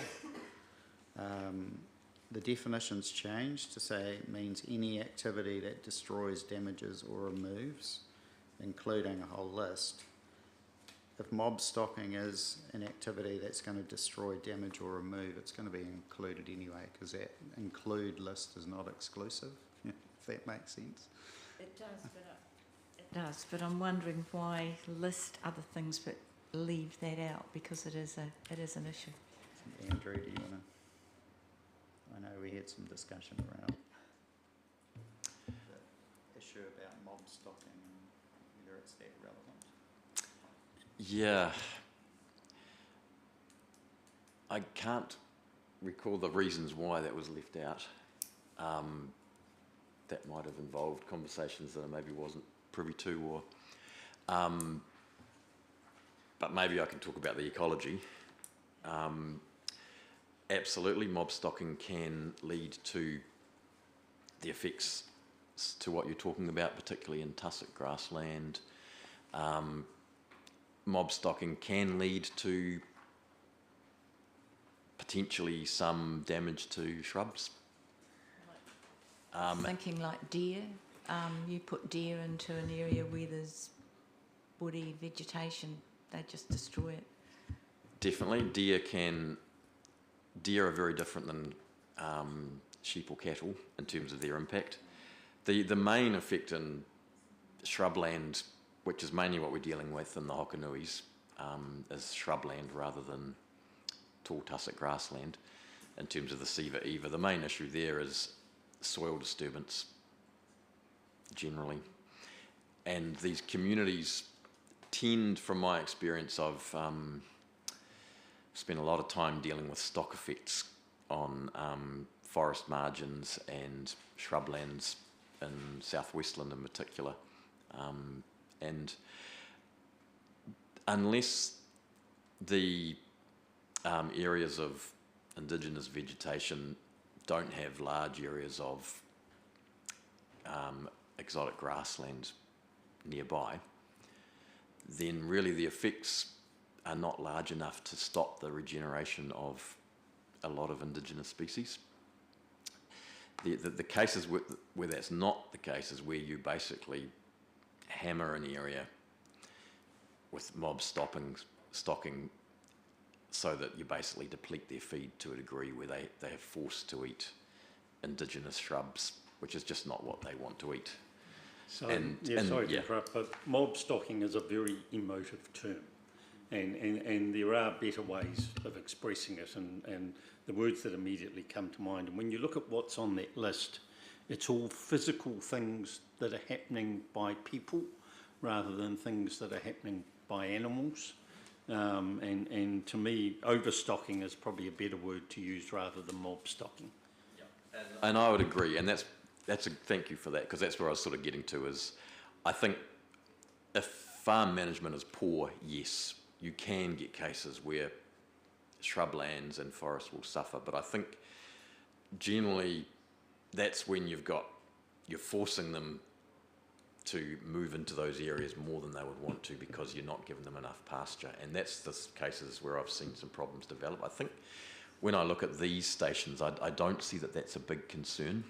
the definition's changed to say it means any activity that destroys, damages or removes, including a whole list. If mob stocking is an activity that's going to destroy, damage or remove, it's going to be included anyway, because that include list is not exclusive, if that makes sense. It does, but I'm wondering why list other things but leave that out, because it is an issue. Andrew, do you want to? I know we had some discussion around the issue about mob stocking and whether it's that relevant. Yeah. I can't recall the reasons why that was left out. That might have involved conversations that I maybe wasn't privy to, or but maybe I can talk about the ecology. Absolutely, mob stocking can lead to the effects to what you're talking about, particularly in tussock grassland. Mob stocking can lead to potentially some damage to shrubs. Thinking like deer, you put deer into an area where there's woody vegetation, they just destroy it. Definitely, deer are very different than sheep or cattle in terms of their impact. The main effect in shrubland, which is mainly what we're dealing with in the Hokanuis, is shrubland rather than tall tussock grassland. In terms of the Siva Eva, the main issue there is soil disturbance generally. And these communities tend, from my experience, I've spent a lot of time dealing with stock effects on forest margins and shrublands in South Westland in particular. And unless the areas of indigenous vegetation don't have large areas of exotic grassland nearby, then really the effects are not large enough to stop the regeneration of a lot of indigenous species. The cases where that's not the case is where you basically hammer an area with mob stocking so that you basically deplete their feed to a degree where they are forced to eat indigenous shrubs, which is just not what they want to eat. So, sorry to interrupt, but mob stocking is a very emotive term, and there are better ways of expressing it, and the words that immediately come to mind. And when you look at what's on that list, it's all physical things that are happening by people rather than things that are happening by animals. And to me, overstocking is probably a better word to use rather than mob stocking. And I would agree, and that's a thank you for that, because that's where I was sort of getting to is, I think if farm management is poor, yes, you can get cases where shrublands and forests will suffer, but I think generally that's when you're forcing them to move into those areas more than they would want to because you're not giving them enough pasture, and that's the cases where I've seen some problems develop. I think when I look at these stations, I don't see that that's a big concern,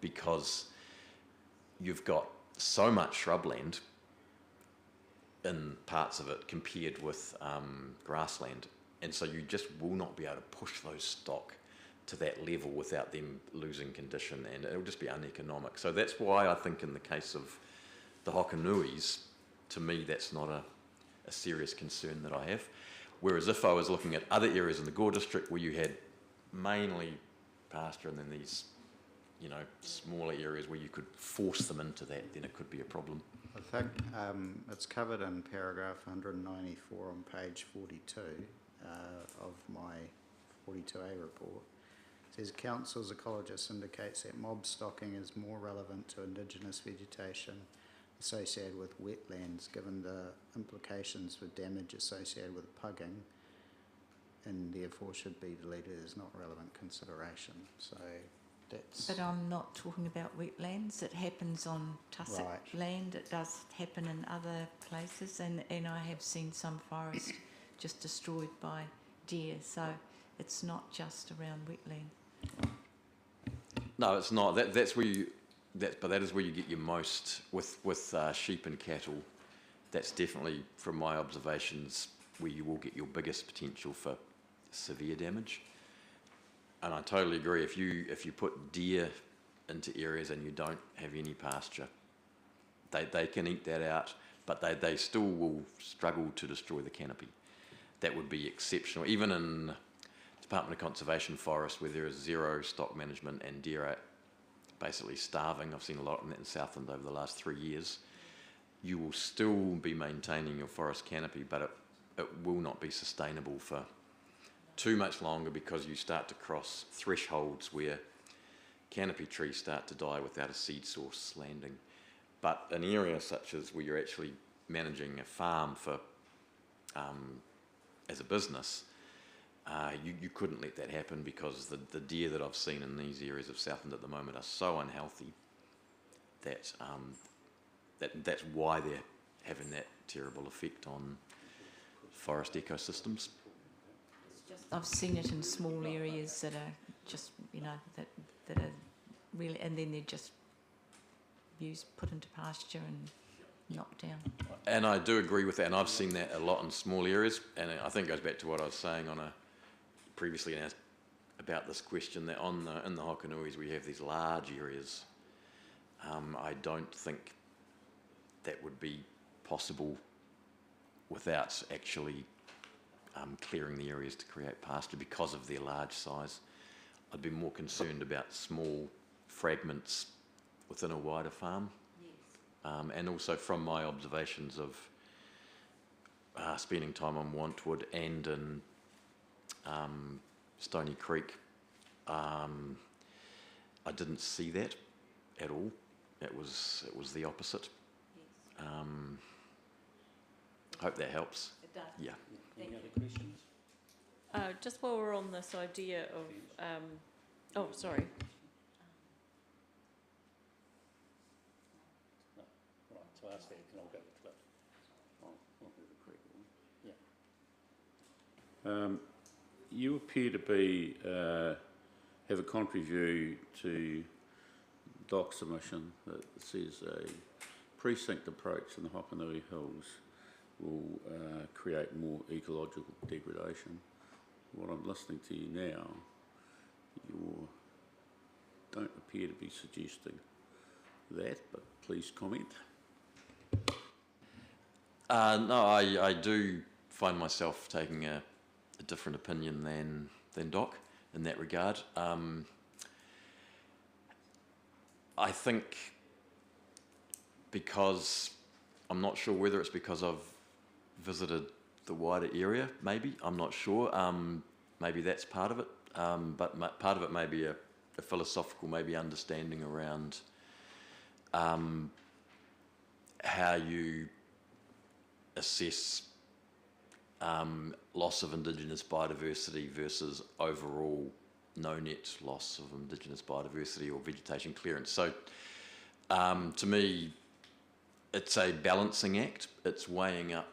because you've got so much shrubland in parts of it compared with grassland, and so you just will not be able to push those stock to that level without them losing condition, and it'll just be uneconomic. So that's why I think in the case of the Hokanuis, to me that's not a serious concern that I have. Whereas if I was looking at other areas in the Gore district where you had mainly pasture and then these, smaller areas where you could force them into that, then it could be a problem. I think it's covered in paragraph 194 on page 42 of my 42A report. says council's ecologist indicates that mob stocking is more relevant to indigenous vegetation associated with wetlands, given the implications for damage associated with pugging, and therefore should be deleted as not relevant consideration. So that's... But I'm not talking about wetlands. It happens on tussock Right. land. It does happen in other places, and I have seen some forest just destroyed by deer. So it's not just around wetland. No, it's not. That's where you. But that is where you get your most with sheep and cattle. That's definitely, from my observations, where you will get your biggest potential for severe damage. And I totally agree. If you put deer into areas and you don't have any pasture, they can eat that out, but they still will struggle to destroy the canopy. That would be exceptional. Even in Department of Conservation Forest, where there is zero stock management and deer are basically starving, I've seen a lot of that in Southland over the last 3 years, you will still be maintaining your forest canopy, but it will not be sustainable for too much longer, because you start to cross thresholds where canopy trees start to die without a seed source landing. But an area such as where you're actually managing a farm for as a business, you couldn't let that happen, because the deer that I've seen in these areas of Southland at the moment are so unhealthy that that's why they're having that terrible effect on forest ecosystems. I've seen it in small areas that are just, that are really, and then they're just put into pasture and knocked down. And I do agree with that, and I've seen that a lot in small areas, and I think it goes back to what I was saying previously about this question, that in the Hokanuis we have these large areas. I don't think that would be possible without actually clearing the areas to create pasture because of their large size. I'd be more concerned about small fragments within a wider farm. Yes. And also from my observations of spending time on Wantwood and in Stony Creek, I didn't see that at all. It was the opposite. Yes. Hope that helps. It does. Yeah. Any other questions? Just while we're on this idea of, oh, sorry. No. Right, so ask that, and I'll go to Cliff. I'll do the correct one. Yeah. You appear to be have a contrary view to DOC submission that says a precinct approach in the Hokanui Hills will create more ecological degradation. What I'm listening to you now, you don't appear to be suggesting that, but please comment. No, I do find myself taking a different opinion than Doc in that regard. I think because I'm not sure whether it's because I've visited the wider area, maybe, I'm not sure. Maybe that's part of it, but part of it may be a philosophical understanding around how you assess loss of Indigenous biodiversity versus overall no net loss of Indigenous biodiversity or vegetation clearance. So to me, it's a balancing act. It's weighing up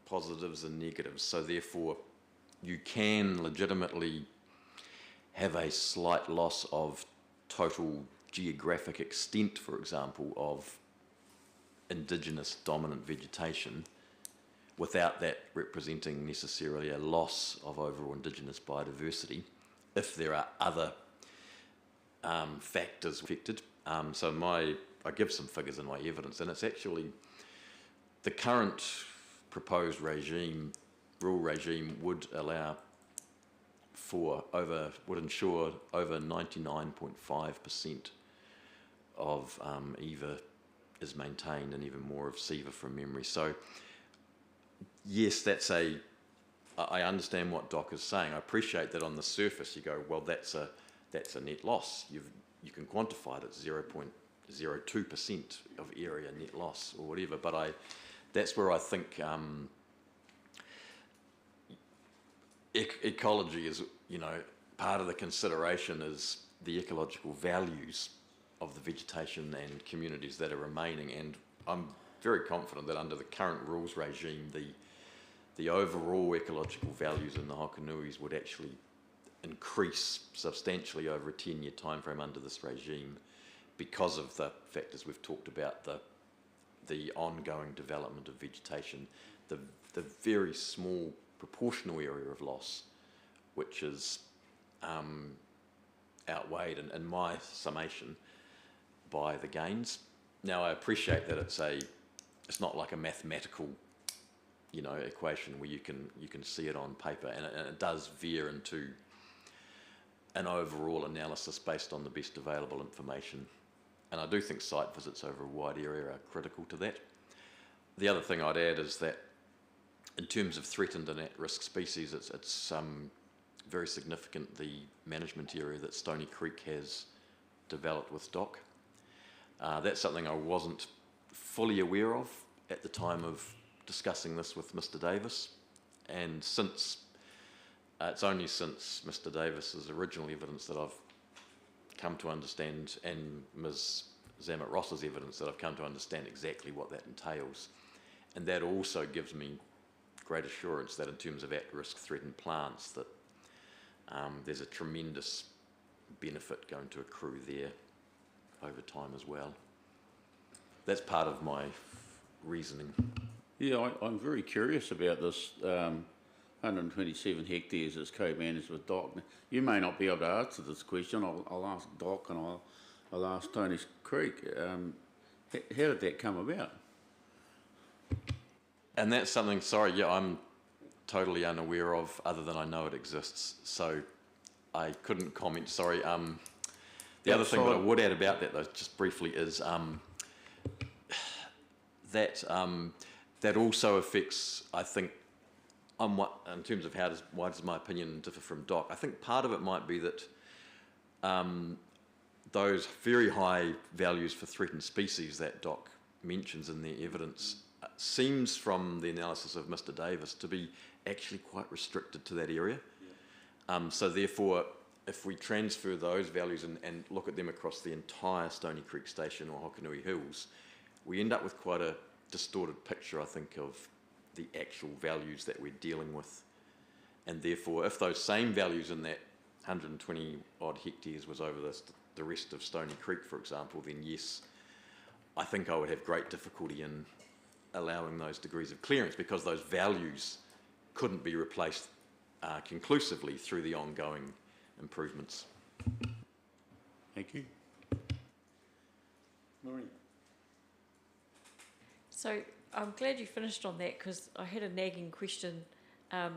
positives and negatives. So therefore, you can legitimately have a slight loss of total geographic extent, for example, of Indigenous dominant vegetation, without that representing necessarily a loss of overall Indigenous biodiversity, if there are other factors affected. So I give some figures in my evidence, and it's actually the current proposed rule regime would ensure over 99.5% of EVA is maintained, and even more of SEVA from memory. So yes, I understand what Doc is saying. I appreciate that on the surface you go, well, that's a that's a net loss. You can quantify it at 0.02% of area net loss or whatever, but that's where I think ecology is, part of the consideration is the ecological values of the vegetation and communities that are remaining, and I'm very confident that under the current rules regime, the overall ecological values in the Hokanuis would actually increase substantially over a 10-year time frame under this regime because of the factors we've talked about, the ongoing development of vegetation, the very small proportional area of loss, which is outweighed in my summation by the gains. Now, I appreciate that it's not like a mathematical equation where you can see it on paper, and it does veer into an overall analysis based on the best available information. And I do think site visits over a wide area are critical to that. The other thing I'd add is that in terms of threatened and at-risk species, it's very significant, the management area that Stony Creek has developed with DOC. That's something I wasn't fully aware of at the time of discussing this with Mr. Davis, and it's only since Mr. Davis's original evidence that I've come to understand, and Ms. Zamet Ross's evidence, that I've come to understand exactly what that entails. And that also gives me great assurance that in terms of at-risk threatened plants, that there's a tremendous benefit going to accrue there over time as well. That's part of my reasoning. Yeah, I'm very curious about this 127 hectares that's co-managed with DOC. You may not be able to answer this question. I'll ask DOC and I'll ask Stony Creek. How did that come about? And that's something, I'm totally unaware of, other than I know it exists. So I couldn't comment, sorry. The other thing that I would add about that, though, just briefly, is that also affects, I think, in terms of why does my opinion differ from DOC. I think part of it might be that those very high values for threatened species that DOC mentions in their evidence seems, from the analysis of Mr. Davis, to be actually quite restricted to that area. Yeah. So therefore, if we transfer those values and look at them across the entire Stony Creek Station or Hokanui Hills, we end up with quite a distorted picture, I think, of the actual values that we're dealing with. And therefore, if those same values in that 120 odd hectares was over the rest of Stony Creek, for example, then yes, I think I would have great difficulty in allowing those degrees of clearance, because those values couldn't be replaced conclusively through the ongoing improvements. Thank you. Maureen. So I'm glad you finished on that, because I had a nagging question, and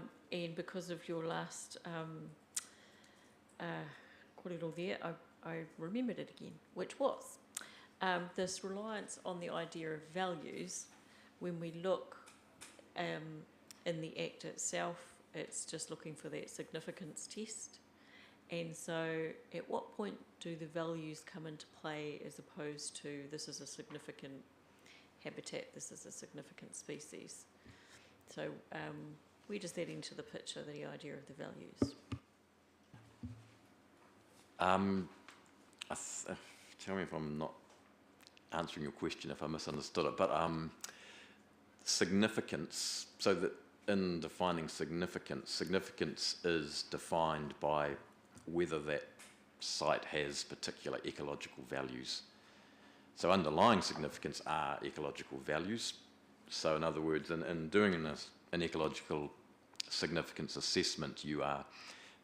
because of your last kōrero there, I remembered it again, which was this reliance on the idea of values. When we look in the Act itself, it's just looking for that significance test. And so at what point do the values come into play, as opposed to this is a significant habitat, this is a significant species? So where does that enter the picture, the idea of the values? Tell me if I'm not answering your question, if I misunderstood it, but significance, so that in defining significance is defined by whether that site has particular ecological values. So underlying significance are ecological values. So in other words, in doing an ecological significance assessment, you are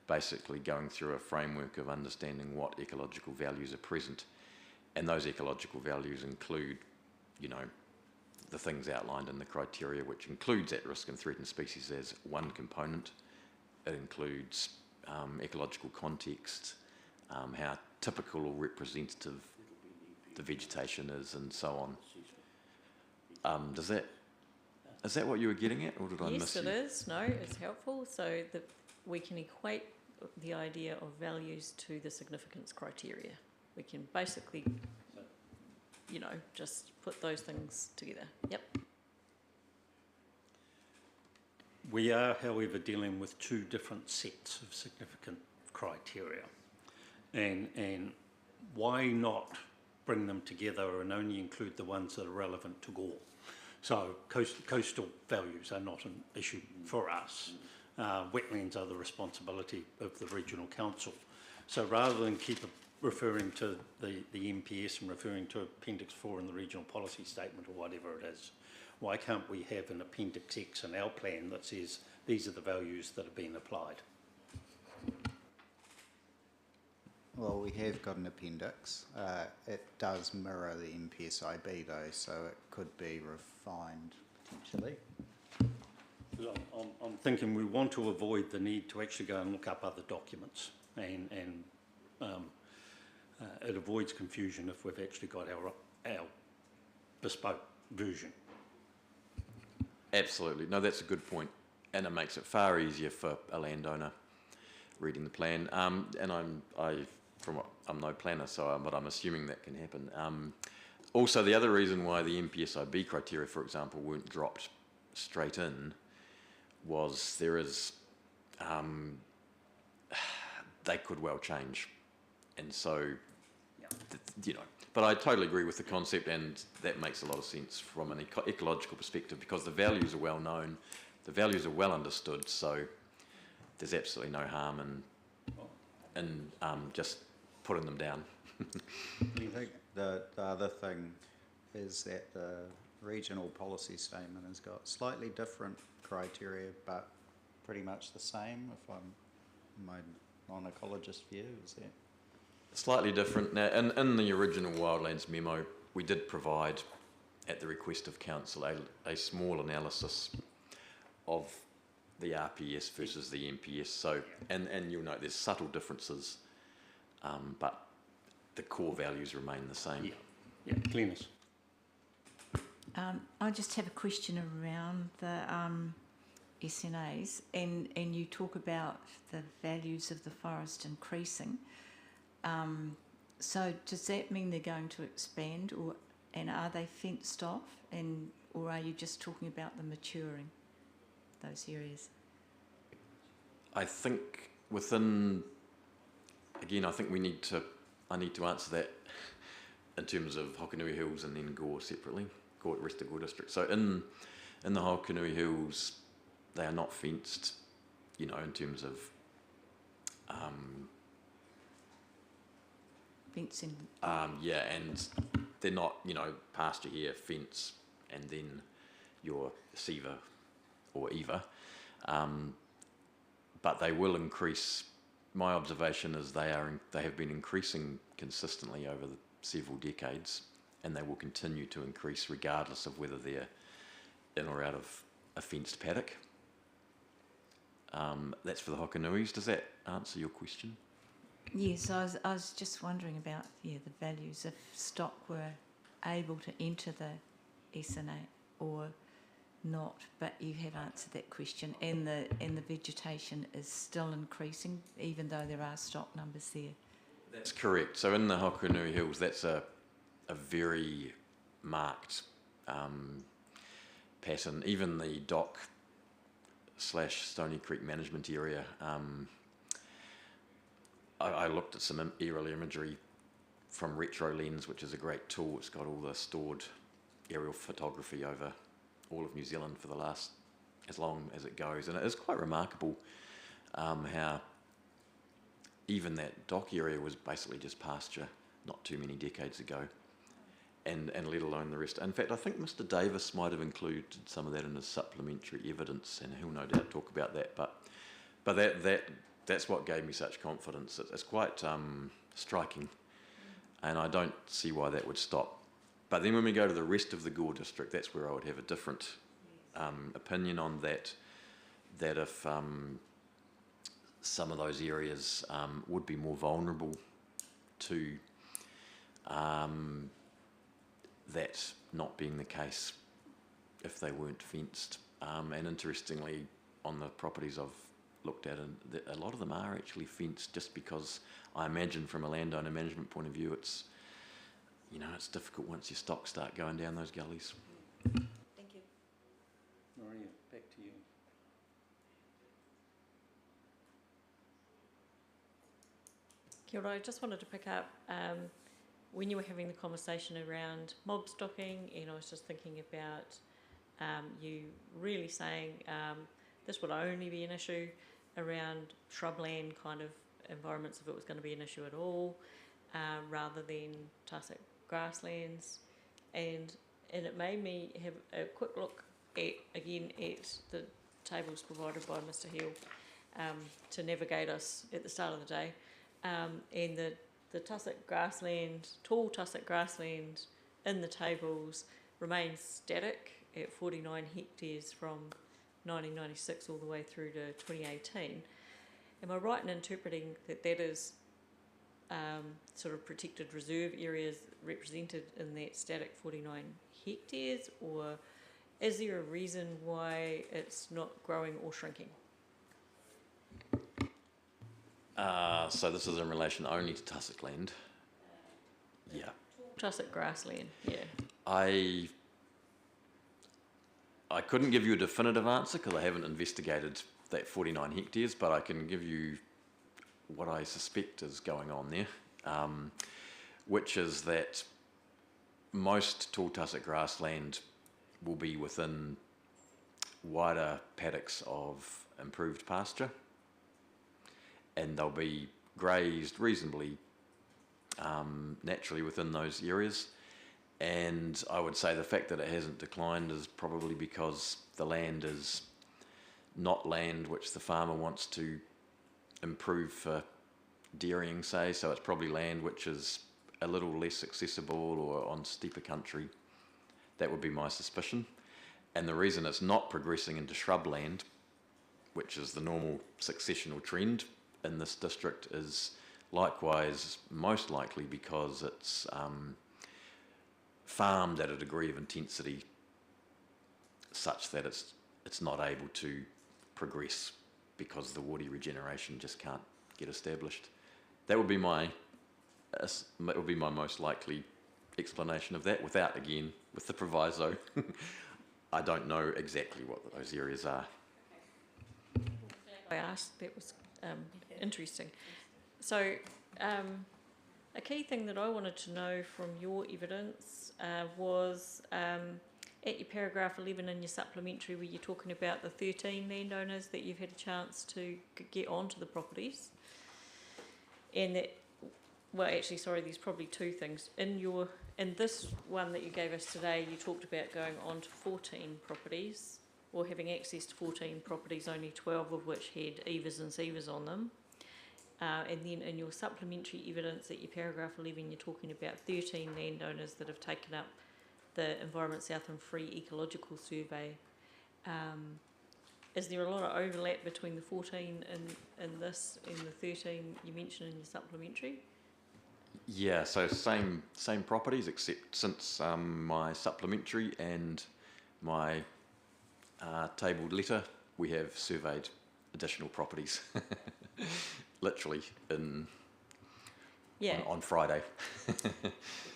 basically going through a framework of understanding what ecological values are present. And those ecological values include, the things outlined in the criteria, which includes at-risk and threatened species as one component. It includes ecological context, how typical or representative the vegetation is, and so on. Is that what you were getting at, or did I miss you? Yes, it is. No, it's helpful, so that we can equate the idea of values to the significance criteria. We can basically, you know, just put those things together. Yep. We are, however, dealing with two different sets of significant criteria. And why not bring them together and only include the ones that are relevant to Gore? So coastal values are not an issue for us. Wetlands are the responsibility of the regional council. So rather than keep referring to the MPS and referring to Appendix 4 in the regional policy statement or whatever it is, why can't we have an Appendix X in our plan that says these are the values that have been applied? Well, we have got an appendix. It does mirror the MPSIB though, so it could be refined potentially. I'm thinking we want to avoid the need to actually go and look up other documents, and it avoids confusion if we've actually got our bespoke version. Absolutely. No, that's a good point. And it makes it far easier for a landowner reading the plan. And I'm no planner, but I'm assuming that can happen. Also, the other reason why the MPSIB criteria, for example, weren't dropped straight in was they could well change. And so, you know, but I totally agree with the concept, and that makes a lot of sense from an ecological perspective, because the values are well known, the values are well understood, so there's absolutely no harm in just putting them down. I think the other thing is that the regional policy statement has got slightly different criteria, but pretty much the same, if I'm my non-ecologist view, is that? Slightly different. Now, in the original Wildlands memo, we did provide, at the request of council, a small analysis of the RPS versus the MPS. So, and you'll note there's subtle differences, but the core values remain the same. Yeah, Glenys. I just have a question around the SNAs, and you talk about the values of the forest increasing. So does that mean they're going to expand, and are they fenced off, or are you just talking about the maturing, those areas? I think within, again, I think I need to answer that in terms of Hokonui Hills and then Gore separately, rest of Gore District. So in the Hokonui Hills, they are not fenced, you know, in terms of Fencing. yeah, and they're not, you know, pasture here, fence, and then your SEVA or EVA. But they will increase. My observation is they have been increasing consistently over the several decades, and they will continue to increase regardless of whether they're in or out of a fenced paddock. That's for the Hokonuis. Does that answer your question? Yes, I was just wondering about the values, if stock were able to enter the SNA or not, but you have answered that question, and the vegetation is still increasing even though there are stock numbers there. That's correct. So in the Hokonui Hills, that's a very marked pattern. Even the dock / Stony Creek management area, I looked at some aerial imagery from Retro Lens, which is a great tool. It's got all the stored aerial photography over all of New Zealand for as long as it goes. And it is quite remarkable how even that dock area was basically just pasture not too many decades ago, and let alone the rest. In fact, I think Mr. Davis might have included some of that in his supplementary evidence, and he'll no doubt talk about that. But that's what gave me such confidence. It's quite striking, and I don't see why that would stop. But then when we go to the rest of the Gore District, that's where I would have a different opinion on that. That if some of those areas would be more vulnerable to that not being the case if they weren't fenced. And interestingly, on the properties of looked at, and a lot of them are actually fenced, just because I imagine from a landowner management point of view, it's, you know, it's difficult once your stocks start going down those gullies. Thank you. Maria, back to you. Kia ora, I just wanted to pick up when you were having the conversation around mob stocking, and I was just thinking about you really saying this would only be an issue around shrubland kind of environments if it was going to be an issue at all, rather than tussock grasslands, and it made me have a quick look at the tables provided by Mr. Hill to navigate us at the start of the day, and the tussock grassland, tall tussock grassland in the tables remains static at 49 hectares from 1996 all the way through to 2018. Am I right in interpreting that that is sort of protected reserve areas represented in that static 49 hectares, or is there a reason why it's not growing or shrinking? So this is in relation only to tussock land. Yeah. Tussock grassland, yeah. I couldn't give you a definitive answer because I haven't investigated that 49 hectares, but I can give you what I suspect is going on there, which is that most tall tussock grassland will be within wider paddocks of improved pasture, and they'll be grazed reasonably naturally within those areas. And I would say the fact that it hasn't declined is probably because the land is not land which the farmer wants to improve for dairying, say, so it's probably land which is a little less accessible or on steeper country. That would be my suspicion. And the reason it's not progressing into shrubland, which is the normal successional trend in this district, is likewise most likely because it's farmed at a degree of intensity such that it's not able to progress because the woody regeneration just can't get established. That would be my most likely explanation of that, without, again, with the proviso, I don't know exactly what those areas are. I asked, that was interesting. So a key thing that I wanted to know from your evidence was at your paragraph 11 in your supplementary, where you're talking about the 13 landowners that you've had a chance to get onto the properties, and that, well, actually, sorry, there's probably two things. In this one that you gave us today, you talked about going on to 14 properties, or having access to 14 properties, only 12 of which had EVAs and SEVAs on them. And then in your supplementary evidence at your paragraph 11, you're talking about 13 landowners that have taken up the Environment Southland Free Ecological Survey. Is there a lot of overlap between the 14 in this and the 13 you mentioned in your supplementary? Yeah, so same properties, except since my supplementary and my tabled letter, we have surveyed additional properties, literally on Friday.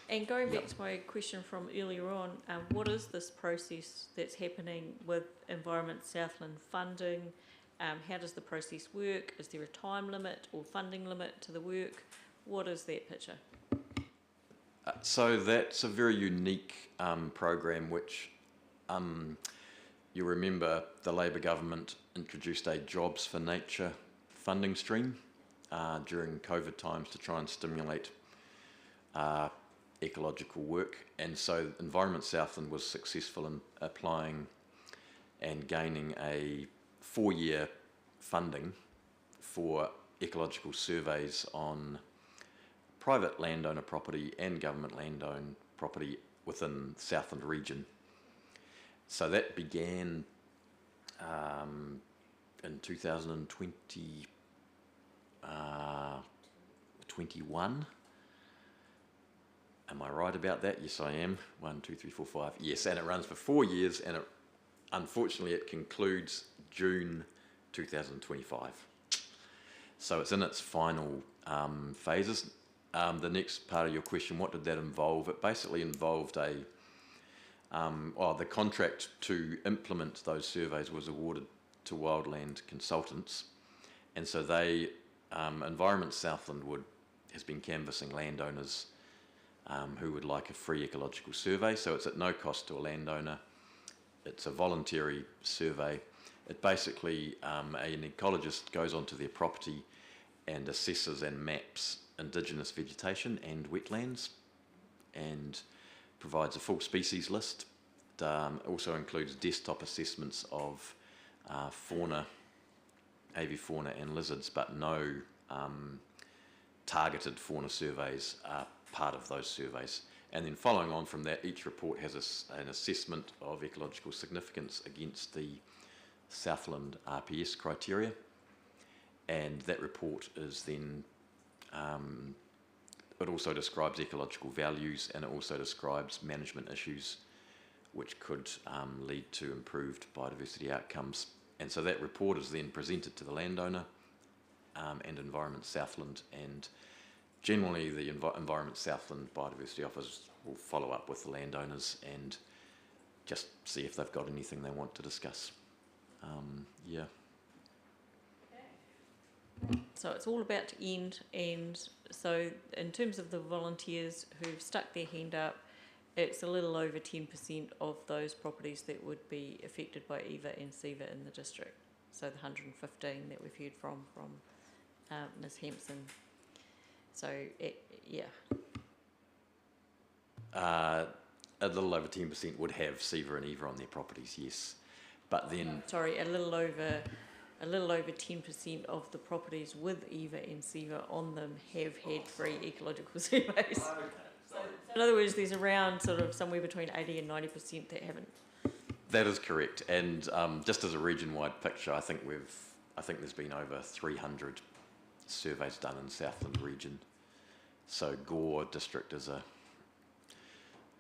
And going back to my question from earlier on, what is this process that's happening with Environment Southland funding? How does the process work? Is there a time limit or funding limit to the work? What is that picture? So that's a very unique program which you remember the Labor government introduced a Jobs for Nature funding stream during COVID times to try and stimulate ecological work, and so Environment Southland was successful in applying and gaining a 4-year funding for ecological surveys on private landowner property and government landowner property within the Southland region. So that began in 2021. Am I right about that? Yes, I am. 1, 2, 3, 4, 5. Yes, and it runs for 4 years, and unfortunately it concludes June 2025. So it's in its final phases. The next part of your question, what did that involve? It basically involved the contract to implement those surveys was awarded to Wildland Consultants, and so Environment Southland has been canvassing landowners who would like a free ecological survey. So it's at no cost to a landowner. It's a voluntary survey. It basically, an ecologist goes onto their property and assesses and maps indigenous vegetation and wetlands, and provides a full species list. It also includes desktop assessments of fauna, avifauna and lizards, but no targeted fauna surveys are part of those surveys. And then following on from that, each report has an assessment of ecological significance against the Southland RPS criteria, and that report is then it also describes ecological values, and it also describes management issues which could lead to improved biodiversity outcomes. And so that report is then presented to the landowner and Environment Southland, and generally the Environment Southland Biodiversity Office will follow up with the landowners and just see if they've got anything they want to discuss. Yeah. So it's all about to end, and so in terms of the volunteers who've stuck their hand up, it's a little over 10% of those properties that would be affected by EVA and SEVA in the district. So the 115 that we've heard from Ms Hampson. So A little over 10% would have SEVA and EVA on their properties, yes. But then... Sorry, a little over 10% of the properties with EVA and SEVA on them have had free ecological surveys. Okay. So in other words, there's around sort of somewhere between 80 and 90% that haven't. That is correct. And just as a region-wide picture, I think there's been over 300 surveys done in Southland region. So Gore district is a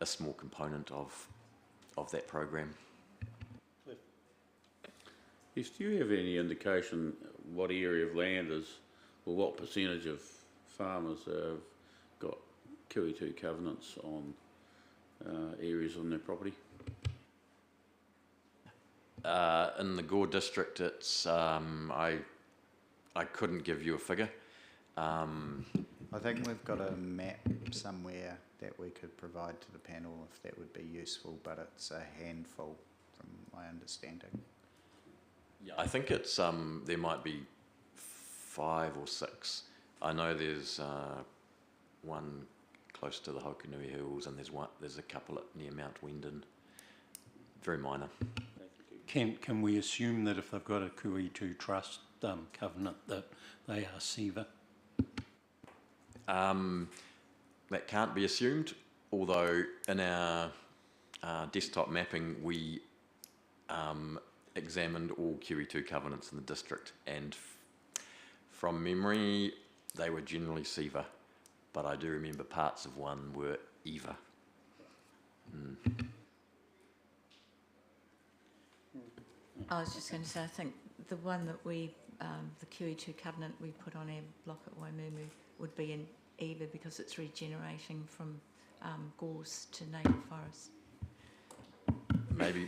small component of that program. Yes, do you have any indication what area of land is, or what percentage of farmers have got QE2 covenants on areas on their property? In the Gore district, it's I couldn't give you a figure. I think we've got a map somewhere that we could provide to the panel if that would be useful, but it's a handful from my understanding. Yeah, I think it's there might be 5 or 6. I know there's one close to the Hokanui Hills, and there's a couple near Mount Wendon. Very minor. Can we assume that if they've got a QE2 trust covenant that they are SEVA? That can't be assumed, although in our desktop mapping we examined all QE2 covenants in the district, and from memory they were generally SEVA, but I do remember parts of one were EVA. I was just going to say, I think the one that the QE2 covenant we put on our block at Waimumu would be in EVA because it's regenerating from gorse to native forest.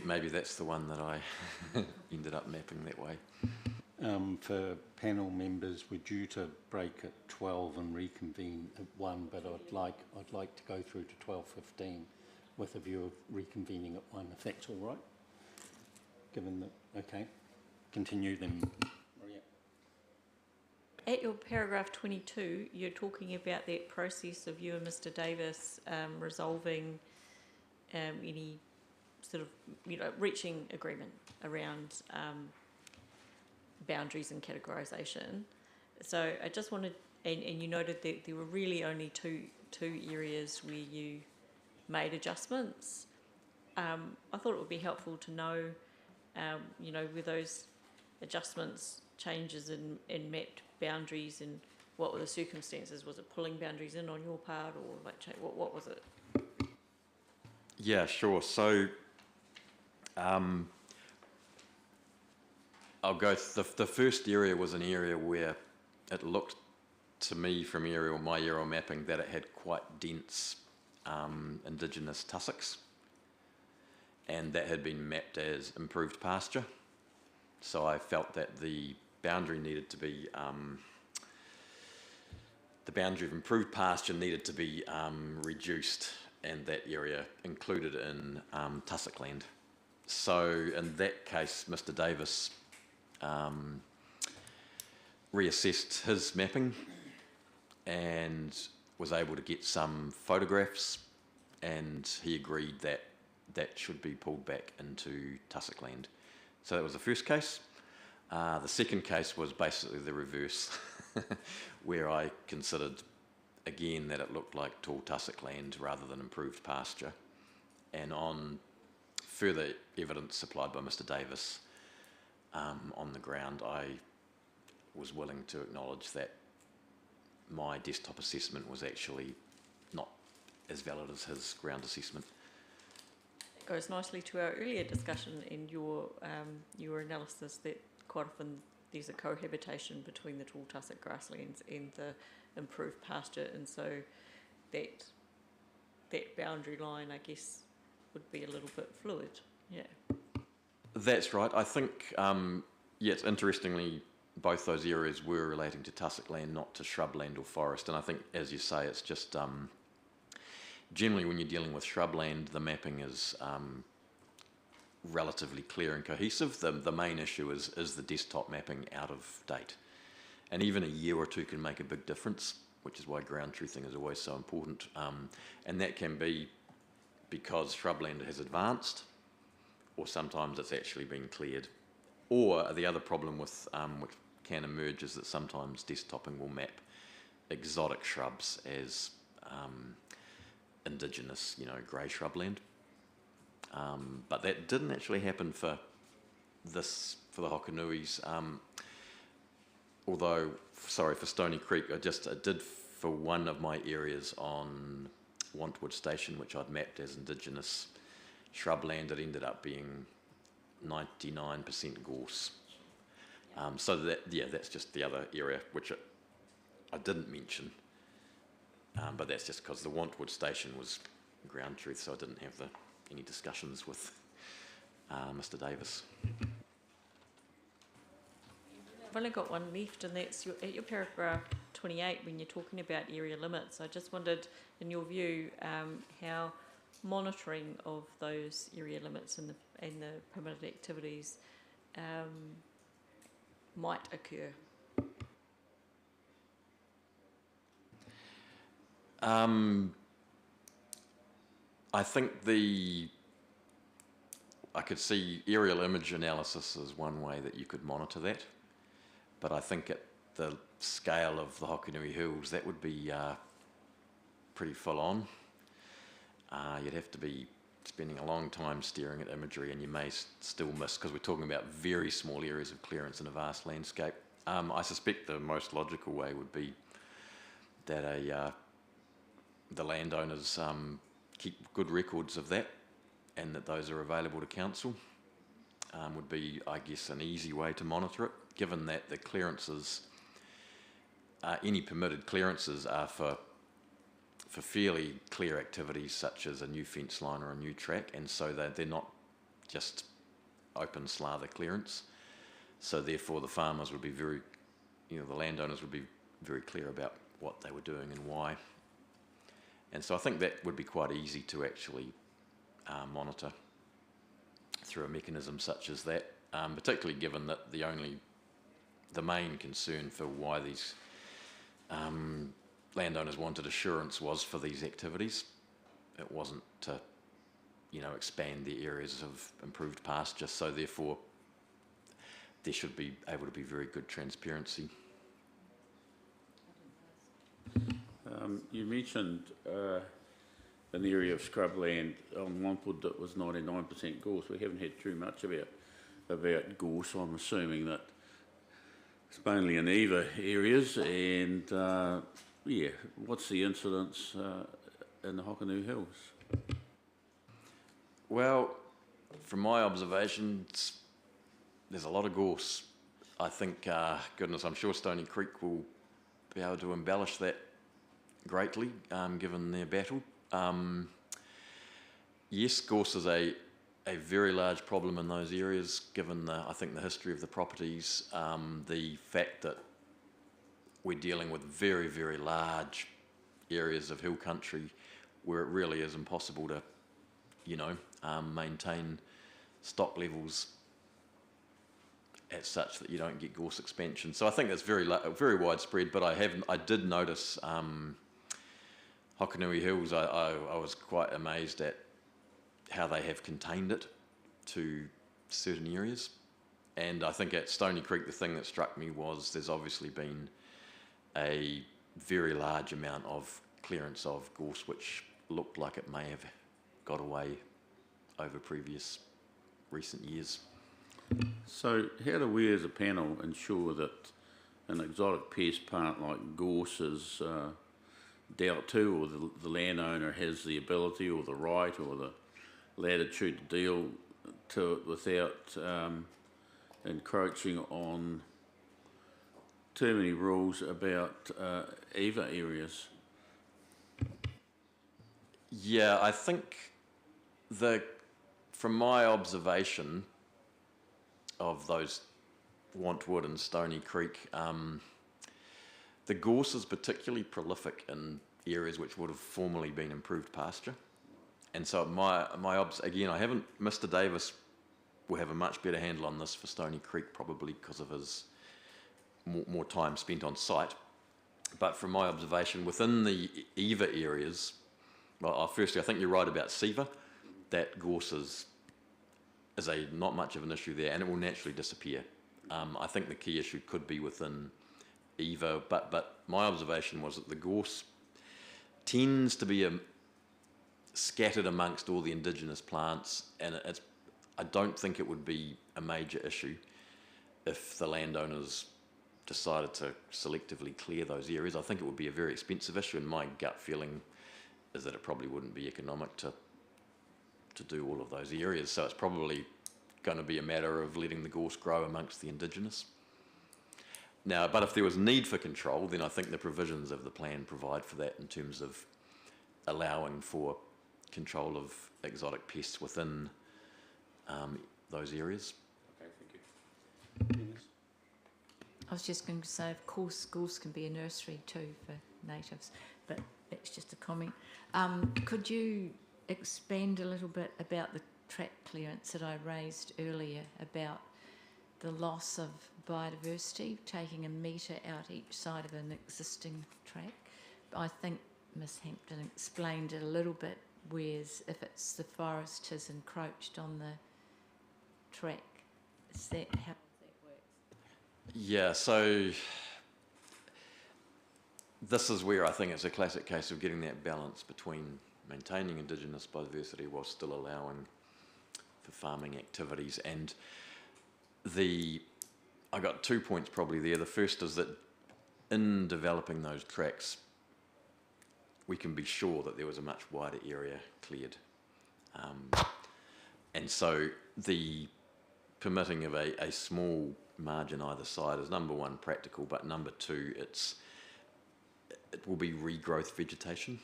Maybe that's the one that I ended up mapping that way. For panel members, we're due to break at 12 and reconvene at 1, but I'd like to go through to 12:15 with a view of reconvening at 1, if that's all right. Given that, okay, continue then. Maria. At your paragraph 22, you're talking about that process of you and Mr Davis resolving any sort of, reaching agreement around boundaries and categorisation. So I just wanted, and you noted that there were really only two areas where you made adjustments. I thought it would be helpful to know, were those adjustments changes in mapped boundaries, and what were the circumstances? Was it pulling boundaries in on your part, or what was it? Yeah, sure. So I'll go. The first area was an area where it looked to me from my aerial mapping that it had quite dense indigenous tussocks, and that had been mapped as improved pasture. So I felt that the boundary needed to be the boundary of improved pasture needed to be reduced, and that area included in tussock land. So in that case, Mr. Davis reassessed his mapping and was able to get some photographs, and he agreed that that should be pulled back into tussock land. So that was the first case. The second case was basically the reverse, where I considered again that it looked like tall tussock land rather than improved pasture. And on further evidence supplied by Mr. Davis on the ground, I was willing to acknowledge that my desktop assessment was actually not as valid as his ground assessment. It goes nicely to our earlier discussion in your analysis that quite often there's a cohabitation between the tall tussock grasslands and the improved pasture, and so that boundary line, I guess, would be a little bit fluid. Yeah. That's right. I think, yes, interestingly, both those areas were relating to tussock land, not to shrubland or forest. And I think, as you say, it's just generally when you're dealing with shrubland, the mapping is relatively clear and cohesive. The main issue is the desktop mapping out of date? And even a year or two can make a big difference, which is why ground truthing is always so important. And that can be because shrubland has advanced, or sometimes it's actually been cleared. Or the other problem with which can emerge is that sometimes desktopping will map exotic shrubs as indigenous, grey shrubland. But that didn't actually happen for the Hokanuis. Although, sorry, for Stony Creek, I did for one of my areas on Wantwood Station, which I'd mapped as indigenous shrubland. It ended up being 99% gorse. So that's just the other area which I didn't mention. But that's just because the Wantwood Station was ground truth, so I didn't have any discussions with Mr. Davis. I've only got one left, and that's at your paragraph 28 when you're talking about area limits. I just wondered, in your view, how monitoring of those area limits and the permitted activities might occur. I think I could see aerial image analysis as one way that you could monitor that, but I think at the scale of the Hokanui Hills, that would be pretty full on. You'd have to be spending a long time staring at imagery, and you may still miss, because we're talking about very small areas of clearance in a vast landscape. I suspect the most logical way would be that the landowners keep good records of that, and that those are available to council. Would be, I guess, an easy way to monitor it, given that the clearances, any permitted clearances are for fairly clear activities such as a new fence line or a new track, and so they're not just open slather clearance. So therefore the farmers would be the landowners would be very clear about what they were doing and why. And so I think that would be quite easy to actually monitor through a mechanism such as that, particularly given that the main concern for why these landowners wanted assurance was for these activities. It wasn't to, expand the areas of improved pasture, so therefore there should be able to be very good transparency. You mentioned an area of scrubland on Wantwood that was 99% gorse. We haven't had too much about gorse. I'm assuming that it's mainly in EVA areas, and what's the incidence in the Hokanui Hills? Well, from my observations, there's a lot of gorse I think, goodness, I'm sure Stony Creek will be able to embellish that greatly, given their battle. Yes, gorse is a very large problem in those areas, given I think the history of the properties, the fact that we're dealing with very, very large areas of hill country where it really is impossible to, maintain stock levels at such that you don't get gorse expansion. So I think that's very widespread, but I did notice Hokonui Hills, I was quite amazed at how they have contained it to certain areas. And I think at Stony Creek, the thing that struck me was there's obviously been a very large amount of clearance of gorse, which looked like it may have got away over previous recent years. So how do we as a panel ensure that an exotic pest plant like gorse is dealt to, or the landowner has the ability or the right or the latitude to deal to it without encroaching on too many rules about EVA areas? Yeah, I think from my observation of those Wantwood and Stony Creek, the gorse is particularly prolific in areas which would have formerly been improved pasture. And so again, Mr. Davis will have a much better handle on this for Stony Creek, probably because of his more time spent on site. But from my observation, within the EVA areas, well, firstly, I think you're right about SEVA, that gorse is not much of an issue there, and it will naturally disappear. I think the key issue could be within EVA, but my observation was that the gorse tends to be scattered amongst all the indigenous plants, and I don't think it would be a major issue if the landowners decided to selectively clear those areas. I think it would be a very expensive issue, and my gut feeling is that it probably wouldn't be economic to do all of those areas. So it's probably going to be a matter of letting the gorse grow amongst the indigenous. Now, but if there was need for control, then I think the provisions of the plan provide for that in terms of allowing for control of exotic pests within those areas. Okay, thank you. Dennis? I was just going to say, of course, gorse can be a nursery too for natives, but that's just a comment. Could you expand a little bit about the track clearance that I raised earlier about the loss of biodiversity, taking a metre out each side of an existing track? I think Miss Hampton explained it a little bit, whereas if it's the forest has encroached on the track, is that how that works? Yeah, so this is where I think it's a classic case of getting that balance between maintaining indigenous biodiversity while still allowing for farming activities. And I got 2 points probably there. The first is that in developing those tracks, we can be sure that there was a much wider area cleared. And so the permitting of a small margin either side is, number one, practical, but number two, it will be regrowth vegetation.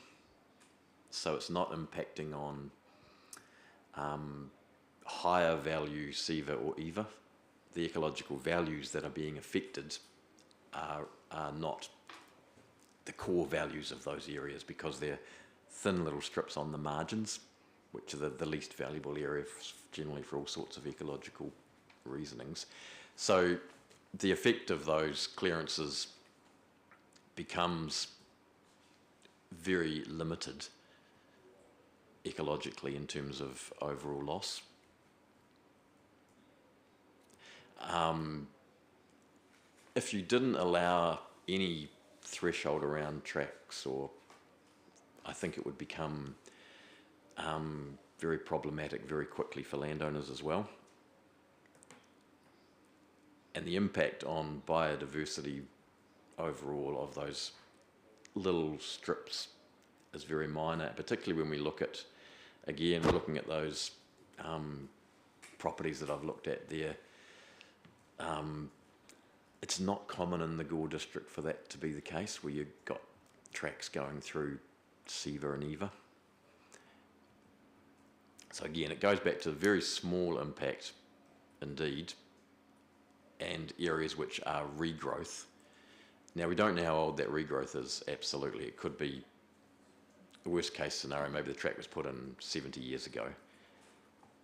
So it's not impacting on higher value SEVA or EVA. The ecological values that are being affected are not the core values of those areas, because they're thin little strips on the margins, which are the least valuable area generally for all sorts of ecological reasonings. So the effect of those clearances becomes very limited ecologically in terms of overall loss. If you didn't allow any threshold around tracks, I think it would become very problematic very quickly for landowners as well. And the impact on biodiversity overall of those little strips is very minor, particularly when we look at, again, looking at those properties that I've looked at there. it's not common in the Gore district for that to be the case, where you've got tracks going through Seava and Eva. So again, it goes back to very small impact indeed, and areas which are regrowth. Now, we don't know how old that regrowth is, absolutely. It could be, the worst case scenario, maybe the track was put in 70 years ago.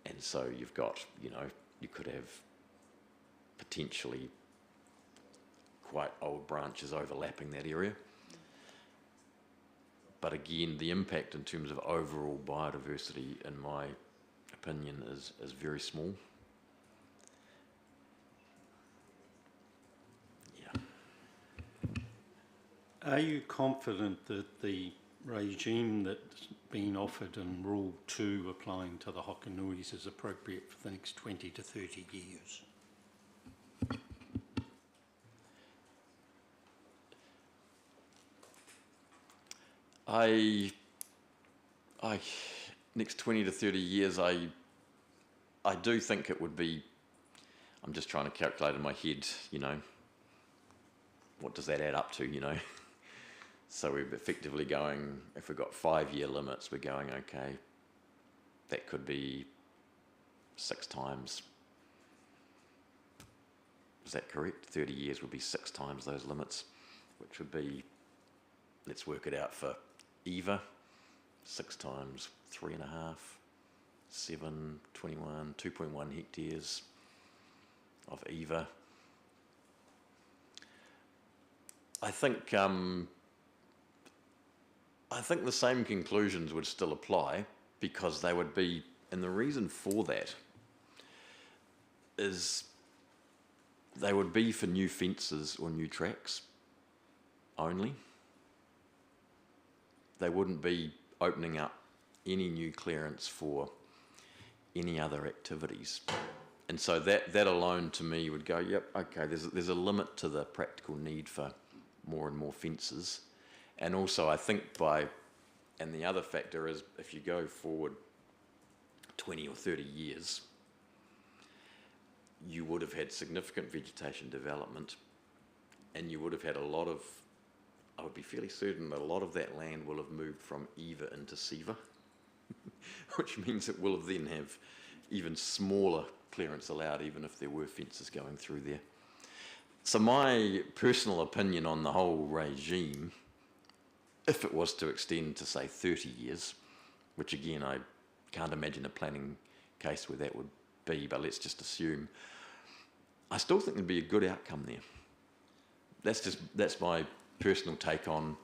And so you've got, you know, you could have potentially quite old branches overlapping that area. But again, the impact in terms of overall biodiversity, in my opinion, is very small. Yeah. Are you confident that the regime that's been offered in Rule 2 applying to the Hokanuis is appropriate for the next 20 to 30 years? Next 20 to 30 years, I do think it would be, I'm just trying to calculate in my head, you know, what does that add up to, you know? So we're effectively going, if we've got 5-year limits, we're going, okay, that could be 6 times. Is that correct? 30 years would be 6 times those limits, which would be, let's work it out for Eva, 6 times 3.5, 7, 21, 2.1 hectares of Eva. I think the same conclusions would still apply, because they would be, and the reason for that is they would be for new fences or new tracks only. They wouldn't be opening up any new clearance for any other activities. And so that alone to me would go, yep, okay, there's a limit to the practical need for more and more fences. And also I think and the other factor is, if you go forward 20 or 30 years, you would have had significant vegetation development, and you would have had a lot of, I would be fairly certain that a lot of that land will have moved from Eva into Seava, which means it will then have even smaller clearance allowed, even if there were fences going through there. So my personal opinion on the whole regime, if it was to extend to, say, 30 years, which again, I can't imagine a planning case where that would be, but let's just assume, I still think there'd be a good outcome there. That's my personal take on.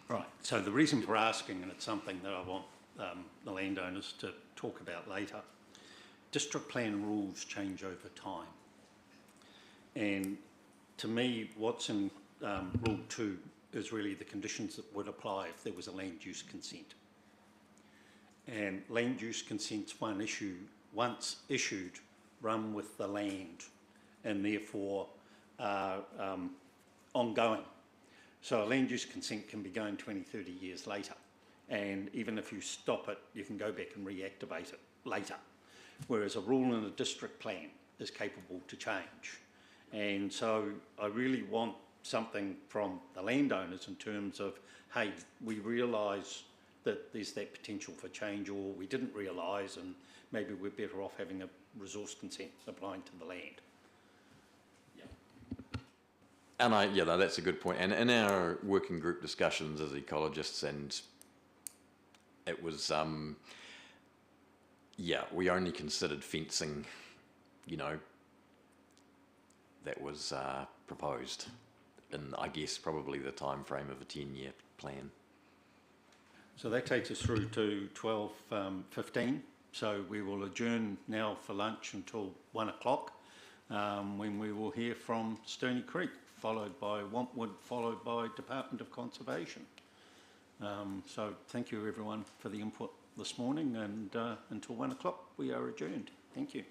Right, so the reason for asking, and it's something that I want the landowners to talk about later, district plan rules change over time. And to me, what's in Rule 2 is really the conditions that would apply if there was a land use consent. And land use consents once issued, run with the land, and therefore are ongoing. So a land use consent can be going 20, 30 years later. And even if you stop it, you can go back and reactivate it later. Whereas a rule in a district plan is capable to change. And so I really want something from the landowners in terms of, hey, we realise that there's that potential for change, or we didn't realise, and maybe we're better off having a resource consent applying to the land. And that's a good point. And in our working group discussions as ecologists, and it was, we only considered fencing, that was proposed in, I guess, probably the time frame of a 10-year plan. So that takes us through to 12:15. So we will adjourn now for lunch until 1 o'clock, when we will hear from Stony Creek, followed by Wantwood, followed by Department of Conservation. So thank you everyone for the input this morning, and until 1 o'clock we are adjourned. Thank you.